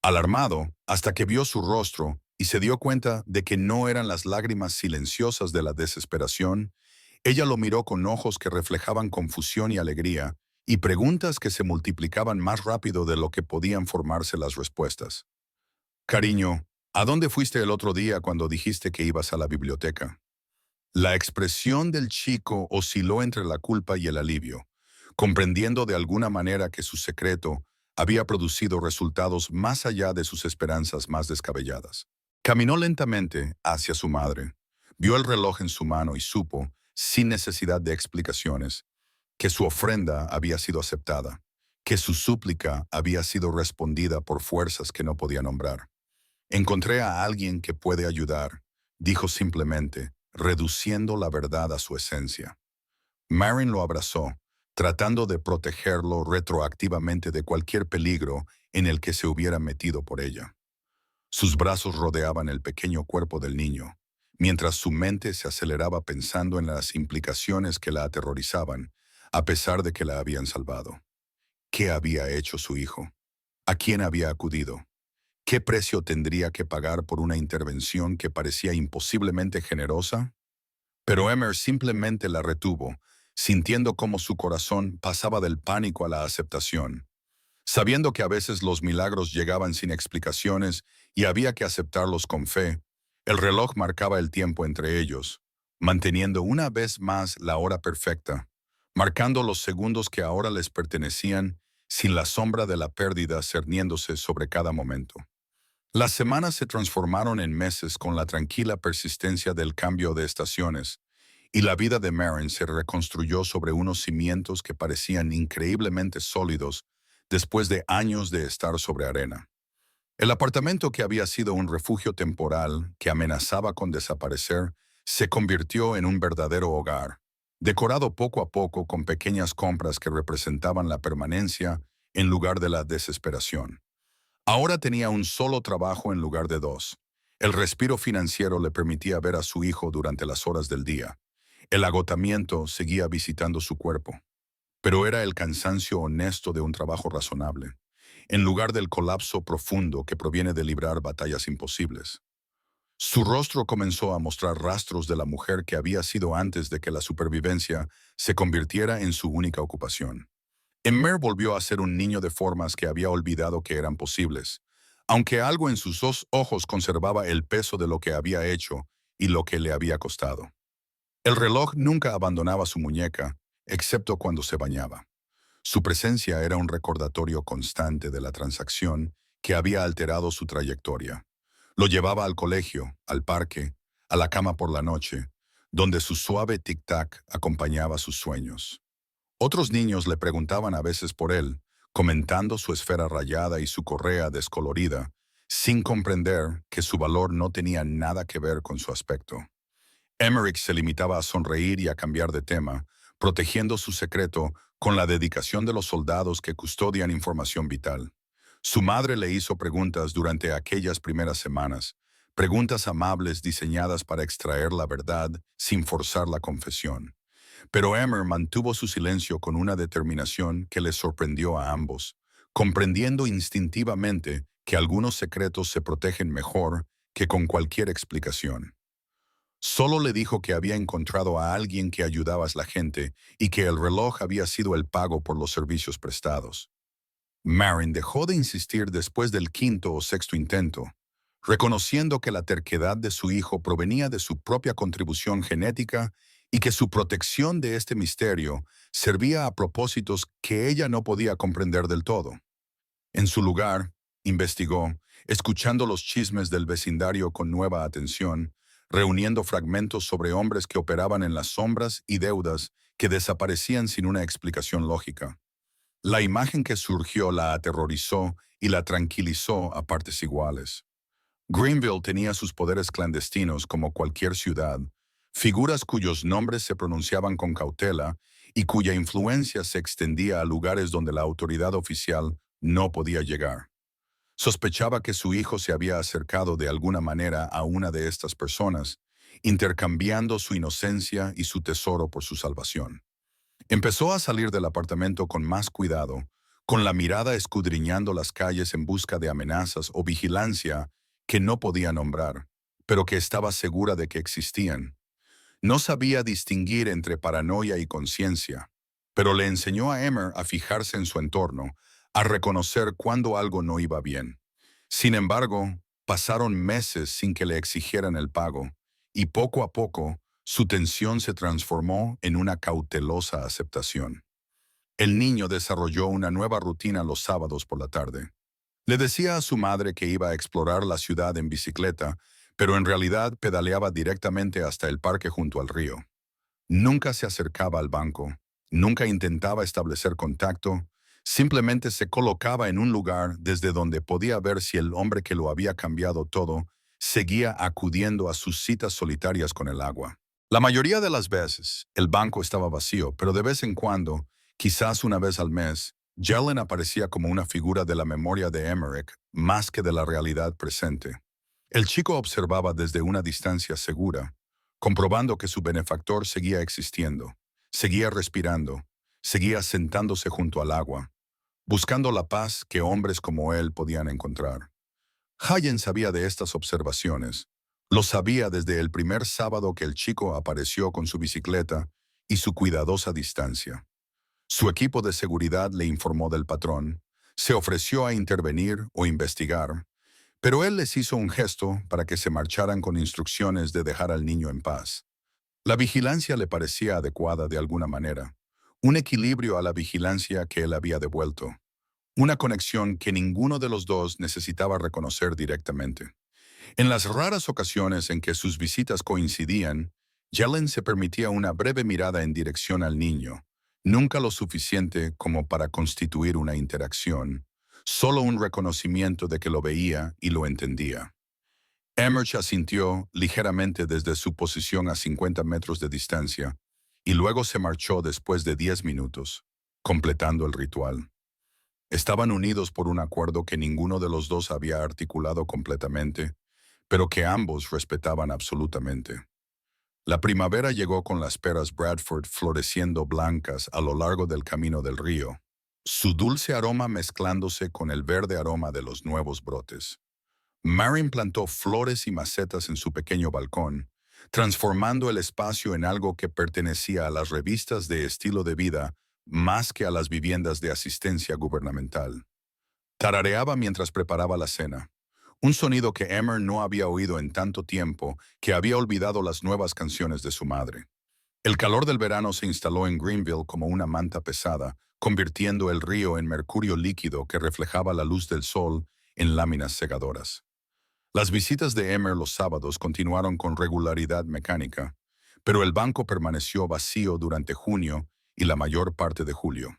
Alarmado, hasta que vio su rostro y se dio cuenta de que no eran las lágrimas silenciosas de la desesperación, ella lo miró con ojos que reflejaban confusión y alegría, y preguntas que se multiplicaban más rápido de lo que podían formarse las respuestas. Cariño, ¿a dónde fuiste el otro día cuando dijiste que ibas a la biblioteca? La expresión del chico osciló entre la culpa y el alivio, comprendiendo de alguna manera que su secreto había producido resultados más allá de sus esperanzas más descabelladas. Caminó lentamente hacia su madre, vio el reloj en su mano y supo, sin necesidad de explicaciones, que su ofrenda había sido aceptada, que su súplica había sido respondida por fuerzas que no podía nombrar. Encontré a alguien que puede ayudar, dijo simplemente, reduciendo la verdad a su esencia. Marin lo abrazó, tratando de protegerlo retroactivamente de cualquier peligro en el que se hubiera metido por ella. Sus brazos rodeaban el pequeño cuerpo del niño, mientras su mente se aceleraba pensando en las implicaciones que la aterrorizaban, a pesar de que la habían salvado. ¿Qué había hecho su hijo? ¿A quién había acudido? ¿Qué precio tendría que pagar por una intervención que parecía imposiblemente generosa? Pero Emmer simplemente la retuvo, sintiendo cómo su corazón pasaba del pánico a la aceptación, sabiendo que a veces los milagros llegaban sin explicaciones y había que aceptarlos con fe. El reloj marcaba el tiempo entre ellos, manteniendo una vez más la hora perfecta, marcando los segundos que ahora les pertenecían sin la sombra de la pérdida cerniéndose sobre cada momento. Las semanas se transformaron en meses con la tranquila persistencia del cambio de estaciones, y la vida de Maren se reconstruyó sobre unos cimientos que parecían increíblemente sólidos después de años de estar sobre arena. El apartamento que había sido un refugio temporal que amenazaba con desaparecer se convirtió en un verdadero hogar, decorado poco a poco con pequeñas compras que representaban la permanencia en lugar de la desesperación. Ahora tenía un solo trabajo en lugar de dos. El respiro financiero le permitía ver a su hijo durante las horas del día. El agotamiento seguía visitando su cuerpo, pero era el cansancio honesto de un trabajo razonable, en lugar del colapso profundo que proviene de librar batallas imposibles. Su rostro comenzó a mostrar rastros de la mujer que había sido antes de que la supervivencia se convirtiera en su única ocupación. Emmer volvió a ser un niño de formas que había olvidado que eran posibles, aunque algo en sus dos ojos conservaba el peso de lo que había hecho y lo que le había costado. El reloj nunca abandonaba su muñeca, excepto cuando se bañaba. Su presencia era un recordatorio constante de la transacción que había alterado su trayectoria. Lo llevaba al colegio, al parque, a la cama por la noche, donde su suave tic-tac acompañaba sus sueños. Otros niños le preguntaban a veces por él, comentando su esfera rayada y su correa descolorida, sin comprender que su valor no tenía nada que ver con su aspecto. Emmerich se limitaba a sonreír y a cambiar de tema, protegiendo su secreto con la dedicación de los soldados que custodian información vital. Su madre le hizo preguntas durante aquellas primeras semanas, preguntas amables diseñadas para extraer la verdad sin forzar la confesión. Pero Emmer mantuvo su silencio con una determinación que les sorprendió a ambos, comprendiendo instintivamente que algunos secretos se protegen mejor que con cualquier explicación. Solo le dijo que había encontrado a alguien que ayudaba a la gente y que el reloj había sido el pago por los servicios prestados. Marin dejó de insistir después del quinto o sexto intento, reconociendo que la terquedad de su hijo provenía de su propia contribución genética y que su protección de este misterio servía a propósitos que ella no podía comprender del todo. En su lugar, investigó, escuchando los chismes del vecindario con nueva atención, reuniendo fragmentos sobre hombres que operaban en las sombras y deudas que desaparecían sin una explicación lógica. La imagen que surgió la aterrorizó y la tranquilizó a partes iguales. Greenville tenía sus poderes clandestinos como cualquier ciudad, figuras cuyos nombres se pronunciaban con cautela y cuya influencia se extendía a lugares donde la autoridad oficial no podía llegar. Sospechaba que su hijo se había acercado de alguna manera a una de estas personas, intercambiando su inocencia y su tesoro por su salvación. Empezó a salir del apartamento con más cuidado, con la mirada escudriñando las calles en busca de amenazas o vigilancia que no podía nombrar, pero que estaba segura de que existían. No sabía distinguir entre paranoia y conciencia, pero le enseñó a Emmer a fijarse en su entorno, a reconocer cuando algo no iba bien. Sin embargo, pasaron meses sin que le exigieran el pago, y poco a poco, su tensión se transformó en una cautelosa aceptación. El niño desarrolló una nueva rutina los sábados por la tarde. Le decía a su madre que iba a explorar la ciudad en bicicleta, pero en realidad pedaleaba directamente hasta el parque junto al río. Nunca se acercaba al banco, nunca intentaba establecer contacto, simplemente se colocaba en un lugar desde donde podía ver si el hombre que lo había cambiado todo seguía acudiendo a sus citas solitarias con el agua. La mayoría de las veces, el banco estaba vacío, pero de vez en cuando, quizás una vez al mes, Jelen aparecía como una figura de la memoria de Emmerich más que de la realidad presente. El chico observaba desde una distancia segura, comprobando que su benefactor seguía existiendo, seguía respirando, seguía sentándose junto al agua, buscando la paz que hombres como él podían encontrar. Hayen sabía de estas observaciones. Lo sabía desde el primer sábado que el chico apareció con su bicicleta y su cuidadosa distancia. Su equipo de seguridad le informó del patrón, se ofreció a intervenir o investigar, pero él les hizo un gesto para que se marcharan con instrucciones de dejar al niño en paz. La vigilancia le parecía adecuada de alguna manera, un equilibrio a la vigilancia que él había devuelto, una conexión que ninguno de los dos necesitaba reconocer directamente. En las raras ocasiones en que sus visitas coincidían, Jalen se permitía una breve mirada en dirección al niño, nunca lo suficiente como para constituir una interacción, solo un reconocimiento de que lo veía y lo entendía. Emerge asintió ligeramente desde su posición a 50 metros de distancia y luego se marchó después de 10 minutos, completando el ritual. Estaban unidos por un acuerdo que ninguno de los dos había articulado completamente, pero que ambos respetaban absolutamente. La primavera llegó con las peras Bradford floreciendo blancas a lo largo del camino del río, su dulce aroma mezclándose con el verde aroma de los nuevos brotes. Marin plantó flores y macetas en su pequeño balcón, transformando el espacio en algo que pertenecía a las revistas de estilo de vida más que a las viviendas de asistencia gubernamental. Tarareaba mientras preparaba la cena, un sonido que Emer no había oído en tanto tiempo que había olvidado las nuevas canciones de su madre. El calor del verano se instaló en Greenville como una manta pesada, convirtiendo el río en mercurio líquido que reflejaba la luz del sol en láminas cegadoras. Las visitas de Emer los sábados continuaron con regularidad mecánica, pero el banco permaneció vacío durante junio y la mayor parte de julio.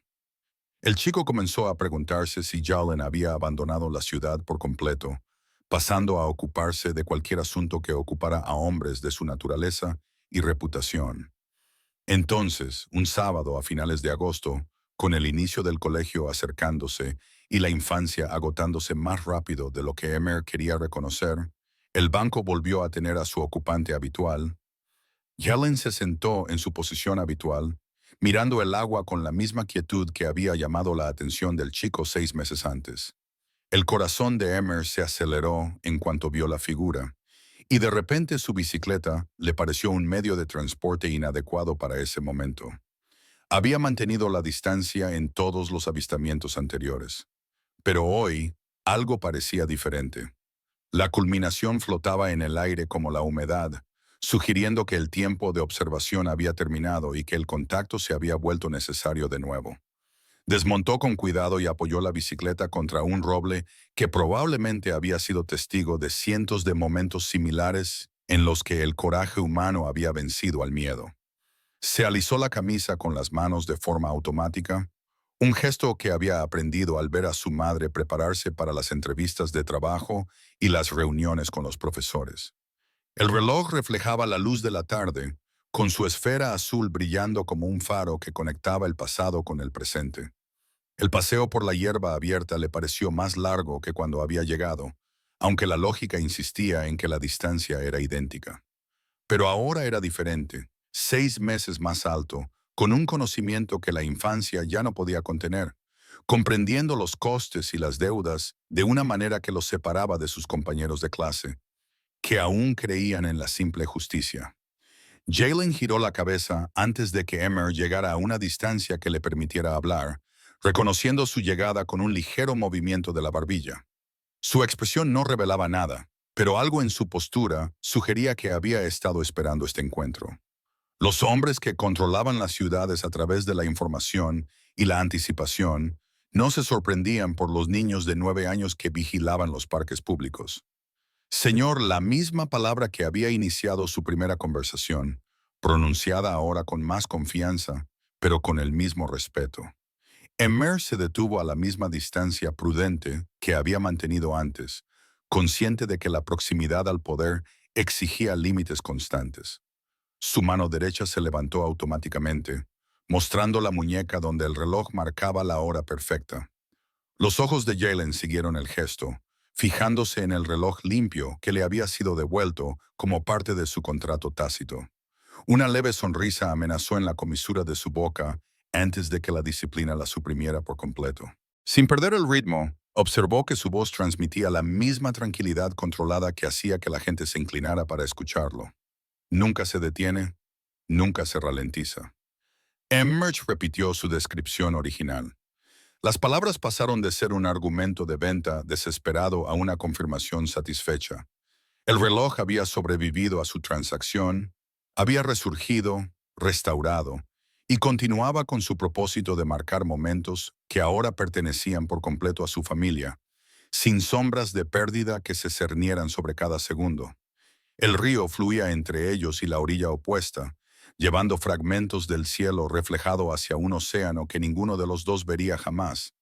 El chico comenzó a preguntarse si Jalen había abandonado la ciudad por completo, pasando a ocuparse de cualquier asunto que ocupara a hombres de su naturaleza y reputación. Entonces, un sábado a finales de agosto, con el inicio del colegio acercándose y la infancia agotándose más rápido de lo que Emer quería reconocer, el banco volvió a tener a su ocupante habitual. Helen se sentó en su posición habitual, mirando el agua con la misma quietud que había llamado la atención del chico 6 meses antes. El corazón de Emer se aceleró en cuanto vio la figura, y de repente su bicicleta le pareció un medio de transporte inadecuado para ese momento. Había mantenido la distancia en todos los avistamientos anteriores, pero hoy algo parecía diferente. La culminación flotaba en el aire como la humedad, sugiriendo que el tiempo de observación había terminado y que el contacto se había vuelto necesario de nuevo. Desmontó con cuidado y apoyó la bicicleta contra un roble que probablemente había sido testigo de cientos de momentos similares en los que el coraje humano había vencido al miedo. Se alisó la camisa con las manos de forma automática, un gesto que había aprendido al ver a su madre prepararse para las entrevistas de trabajo y las reuniones con los profesores. El reloj reflejaba la luz de la tarde, con su esfera azul brillando como un faro que conectaba el pasado con el presente. El paseo por la hierba abierta le pareció más largo que cuando había llegado, aunque la lógica insistía en que la distancia era idéntica. Pero ahora era diferente, 6 meses más alto, con un conocimiento que la infancia ya no podía contener, comprendiendo los costes y las deudas de una manera que los separaba de sus compañeros de clase, que aún creían en la simple justicia. Jalen giró la cabeza antes de que Emer llegara a una distancia que le permitiera hablar, reconociendo su llegada con un ligero movimiento de la barbilla. Su expresión no revelaba nada, pero algo en su postura sugería que había estado esperando este encuentro. Los hombres que controlaban las ciudades a través de la información y la anticipación no se sorprendían por los niños de 9 años que vigilaban los parques públicos. Señor, la misma palabra que había iniciado su primera conversación, pronunciada ahora con más confianza, pero con el mismo respeto. Emer se detuvo a la misma distancia prudente que había mantenido antes, consciente de que la proximidad al poder exigía límites constantes. Su mano derecha se levantó automáticamente, mostrando la muñeca donde el reloj marcaba la hora perfecta. Los ojos de Jalen siguieron el gesto, fijándose en el reloj limpio que le había sido devuelto como parte de su contrato tácito. Una leve sonrisa amenazó en la comisura de su boca antes de que la disciplina la suprimiera por completo. Sin perder el ritmo, observó que su voz transmitía la misma tranquilidad controlada que hacía que la gente se inclinara para escucharlo. Nunca se detiene, nunca se ralentiza. Emerge repitió su descripción original. Las palabras pasaron de ser un argumento de venta desesperado a una confirmación satisfecha. El reloj había sobrevivido a su transacción, Había resurgido, restaurado, y continuaba con su propósito de marcar momentos que ahora pertenecían por completo a su familia, sin sombras de pérdida que se cernieran sobre cada segundo. El río fluía entre ellos y la orilla opuesta, llevando fragmentos del cielo reflejado hacia un océano que ninguno de los dos vería jamás,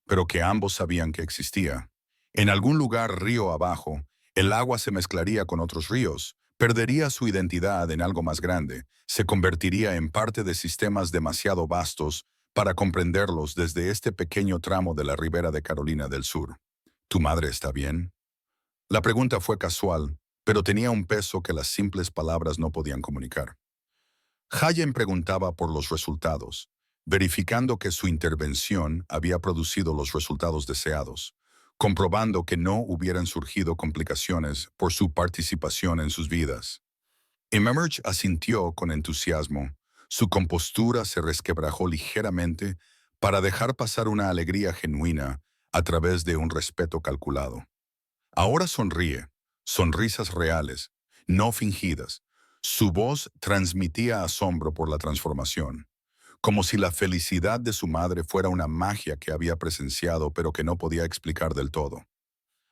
pero que ambos sabían que existía. En algún lugar río abajo, el agua se mezclaría con otros ríos, perdería su identidad en algo más grande, se convertiría en parte de sistemas demasiado vastos para comprenderlos desde este pequeño tramo de la ribera de Carolina del Sur. ¿Tu madre está bien? La pregunta fue casual, pero tenía un peso que las simples palabras no podían comunicar. Hayen preguntaba por los resultados, verificando que su intervención había producido los resultados deseados, comprobando que no hubieran surgido complicaciones por su participación en sus vidas. Emerge asintió con entusiasmo. Su compostura se resquebrajó ligeramente para dejar pasar una alegría genuina a través de un respeto calculado. Ahora sonríe, sonrisas reales, no fingidas. Su voz transmitía asombro por la transformación, como si la felicidad de su madre fuera una magia que había presenciado pero que no podía explicar del todo.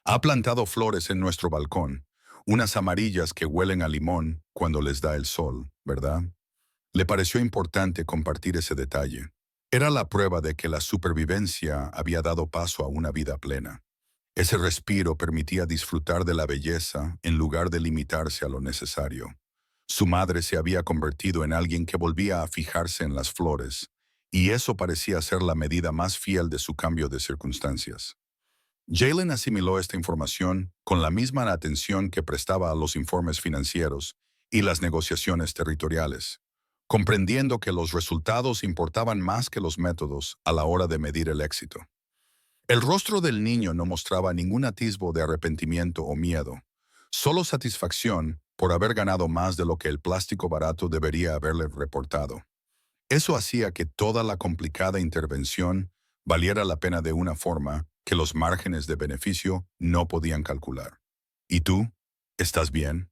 Ha plantado flores en nuestro balcón, unas amarillas que huelen a limón cuando les da el sol, ¿verdad? Le pareció importante compartir ese detalle. Era la prueba de que la supervivencia había dado paso a una vida plena. Ese respiro permitía disfrutar de la belleza en lugar de limitarse a lo necesario. Su madre se había convertido en alguien que volvía a fijarse en las flores, y eso parecía ser la medida más fiel de su cambio de circunstancias. Jalen asimiló esta información con la misma atención que prestaba a los informes financieros y las negociaciones territoriales, comprendiendo que los resultados importaban más que los métodos a la hora de medir el éxito. El rostro del niño no mostraba ningún atisbo de arrepentimiento o miedo, solo satisfacción por haber ganado más de lo que el plástico barato debería haberle reportado. Eso hacía que toda la complicada intervención valiera la pena de una forma que los márgenes de beneficio no podían calcular. ¿Y tú? ¿Estás bien?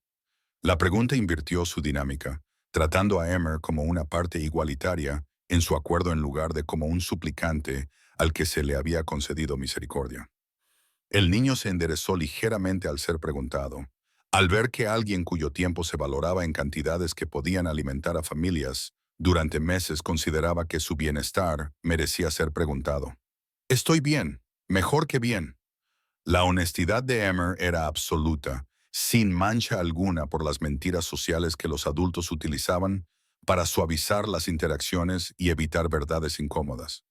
La pregunta invirtió su dinámica, tratando a Emer como una parte igualitaria en su acuerdo en lugar de como un suplicante al que se le había concedido misericordia. El niño se enderezó ligeramente al ser preguntado. Al ver que alguien cuyo tiempo se valoraba en cantidades que podían alimentar a familias, durante meses consideraba que su bienestar merecía ser preguntado. Estoy bien, mejor que bien. La honestidad de Emer era absoluta, sin mancha alguna por las mentiras sociales que los adultos utilizaban para suavizar las interacciones y evitar verdades incómodas.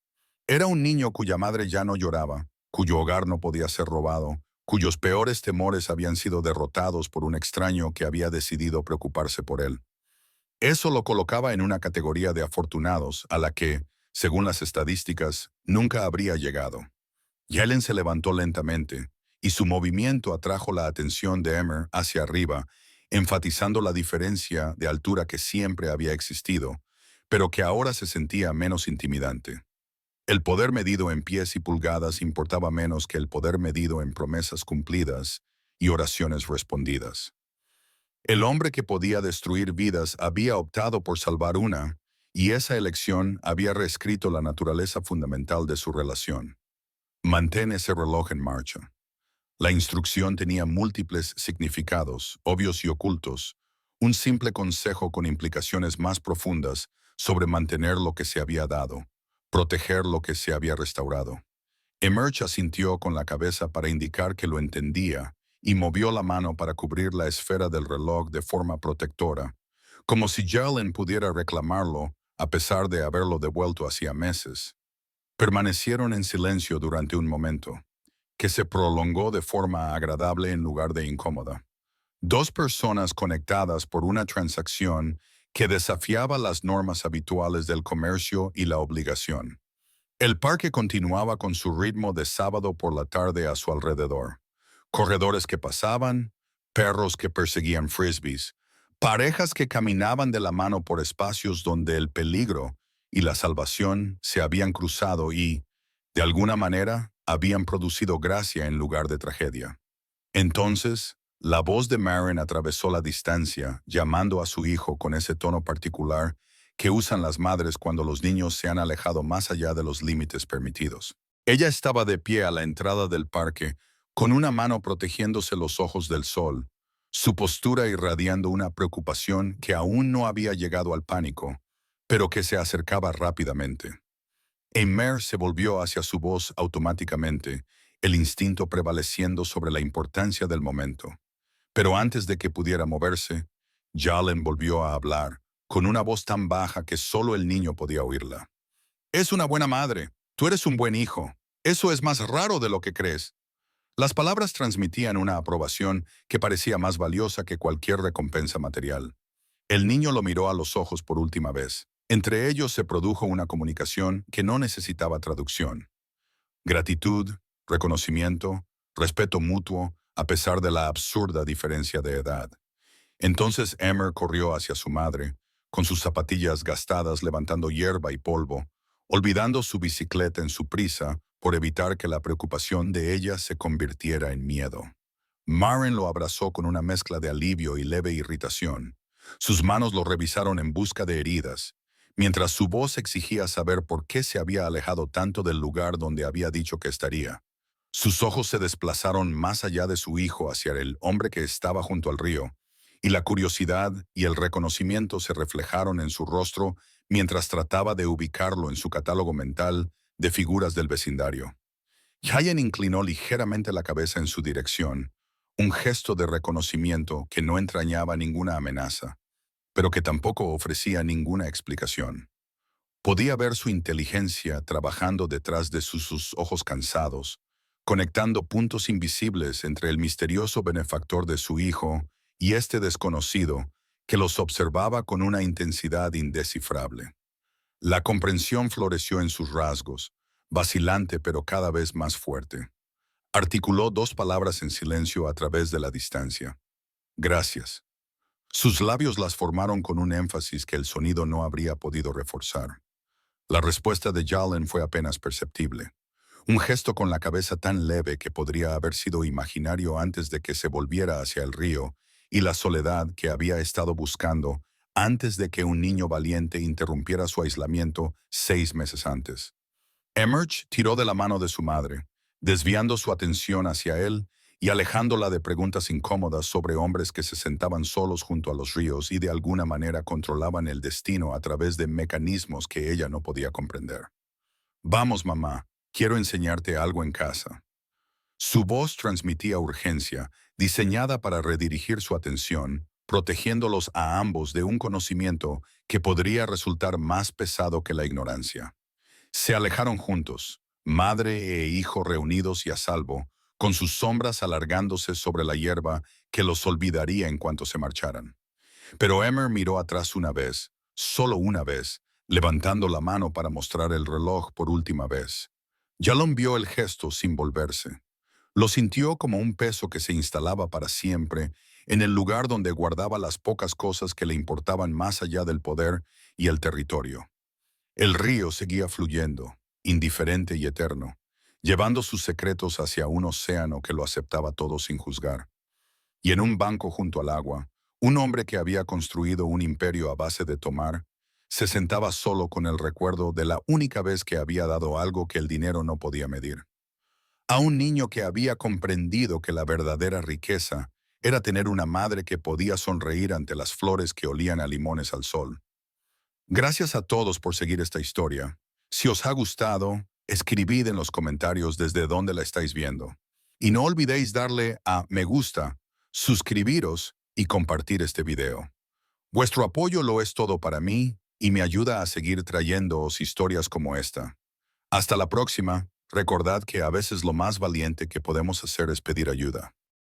Era un niño cuya madre ya no lloraba, cuyo hogar no podía ser robado, cuyos peores temores habían sido derrotados por un extraño que había decidido preocuparse por él. Eso lo colocaba en una categoría de afortunados a la que, según las estadísticas, nunca habría llegado. Yellen se levantó lentamente, y su movimiento atrajo la atención de Emer hacia arriba, enfatizando la diferencia de altura que siempre había existido, pero que ahora se sentía menos intimidante. El poder medido en pies y pulgadas importaba menos que el poder medido en promesas cumplidas y oraciones respondidas. El hombre que podía destruir vidas había optado por salvar una, y esa elección había reescrito la naturaleza fundamental de su relación. Mantén ese reloj en marcha. La instrucción tenía múltiples significados, obvios y ocultos, un simple consejo con implicaciones más profundas sobre mantener lo que se había dado, proteger lo que se había restaurado. Emerge asintió con la cabeza para indicar que lo entendía y movió la mano para cubrir la esfera del reloj de forma protectora, como si Jalen pudiera reclamarlo a pesar de haberlo devuelto hacía meses. Permanecieron en silencio durante un momento, que se prolongó de forma agradable en lugar de incómoda. Dos personas conectadas por una transacción que desafiaba las normas habituales del comercio y la obligación. El parque continuaba con su ritmo de sábado por la tarde a su alrededor. Corredores que pasaban, perros que perseguían frisbees, parejas que caminaban de la mano por espacios donde el peligro y la salvación se habían cruzado y, de alguna manera, habían producido gracia en lugar de tragedia. Entonces, La voz de Maren atravesó la distancia, llamando a su hijo con ese tono particular que usan las madres cuando los niños se han alejado más allá de los límites permitidos. Ella estaba de pie a la entrada del parque, con una mano protegiéndose los ojos del sol, su postura irradiando una preocupación que aún no había llegado al pánico, pero que se acercaba rápidamente. Emer se volvió hacia su voz automáticamente, el instinto prevaleciendo sobre la importancia del momento. Pero antes de que pudiera moverse, Jalen volvió a hablar, con una voz tan baja que solo el niño podía oírla. Es una buena madre. Tú eres un buen hijo. Eso es más raro de lo que crees. Las palabras transmitían una aprobación que parecía más valiosa que cualquier recompensa material. El niño lo miró a los ojos por última vez. Entre ellos se produjo una comunicación que no necesitaba traducción. Gratitud, reconocimiento, respeto mutuo, a pesar de la absurda diferencia de edad. Entonces Emer corrió hacia su madre, con sus zapatillas gastadas levantando hierba y polvo, olvidando su bicicleta en su prisa por evitar que la preocupación de ella se convirtiera en miedo. Maren lo abrazó con una mezcla de alivio y leve irritación. Sus manos lo revisaron en busca de heridas, mientras su voz exigía saber por qué se había alejado tanto del lugar donde había dicho que estaría. Sus ojos se desplazaron más allá de su hijo hacia el hombre que estaba junto al río, y la curiosidad y el reconocimiento se reflejaron en su rostro mientras trataba de ubicarlo en su catálogo mental de figuras del vecindario. Hayen inclinó ligeramente la cabeza en su dirección, un gesto de reconocimiento que no entrañaba ninguna amenaza, pero que tampoco ofrecía ninguna explicación. Podía ver su inteligencia trabajando detrás de sus ojos cansados, conectando puntos invisibles entre el misterioso benefactor de su hijo y este desconocido que los observaba con una intensidad indescifrable. La comprensión floreció en sus rasgos, vacilante pero cada vez más fuerte. Articuló dos palabras en silencio a través de la distancia. Gracias. Sus labios las formaron con un énfasis que el sonido no habría podido reforzar. La respuesta de Jalen fue apenas perceptible. Un gesto con la cabeza tan leve que podría haber sido imaginario antes de que se volviera hacia el río y la soledad que había estado buscando antes de que un niño valiente interrumpiera su aislamiento 6 meses antes. Emerge tiró de la mano de su madre, desviando su atención hacia él y alejándola de preguntas incómodas sobre hombres que se sentaban solos junto a los ríos y de alguna manera controlaban el destino a través de mecanismos que ella no podía comprender. Vamos, mamá, quiero enseñarte algo en casa. Su voz transmitía urgencia, diseñada para redirigir su atención, protegiéndolos a ambos de un conocimiento que podría resultar más pesado que la ignorancia. Se alejaron juntos, madre e hijo reunidos y a salvo, con sus sombras alargándose sobre la hierba que los olvidaría en cuanto se marcharan. Pero Emer miró atrás una vez, solo una vez, levantando la mano para mostrar el reloj por última vez. Jalen vio el gesto sin volverse. Lo sintió como un peso que se instalaba para siempre en el lugar donde guardaba las pocas cosas que le importaban más allá del poder y el territorio. El río seguía fluyendo, indiferente y eterno, llevando sus secretos hacia un océano que lo aceptaba todo sin juzgar. Y en un banco junto al agua, un hombre que había construido un imperio a base de tomar, se sentaba solo con el recuerdo de la única vez que había dado algo que el dinero no podía medir. A un niño que había comprendido que la verdadera riqueza era tener una madre que podía sonreír ante las flores que olían a limones al sol. Gracias a todos por seguir esta historia. Si os ha gustado, escribid en los comentarios desde dónde la estáis viendo. Y no olvidéis darle a me gusta, suscribiros y compartir este video. Vuestro apoyo lo es todo para mí y me ayuda a seguir trayéndoos historias como esta. Hasta la próxima. Recordad que a veces lo más valiente que podemos hacer es pedir ayuda.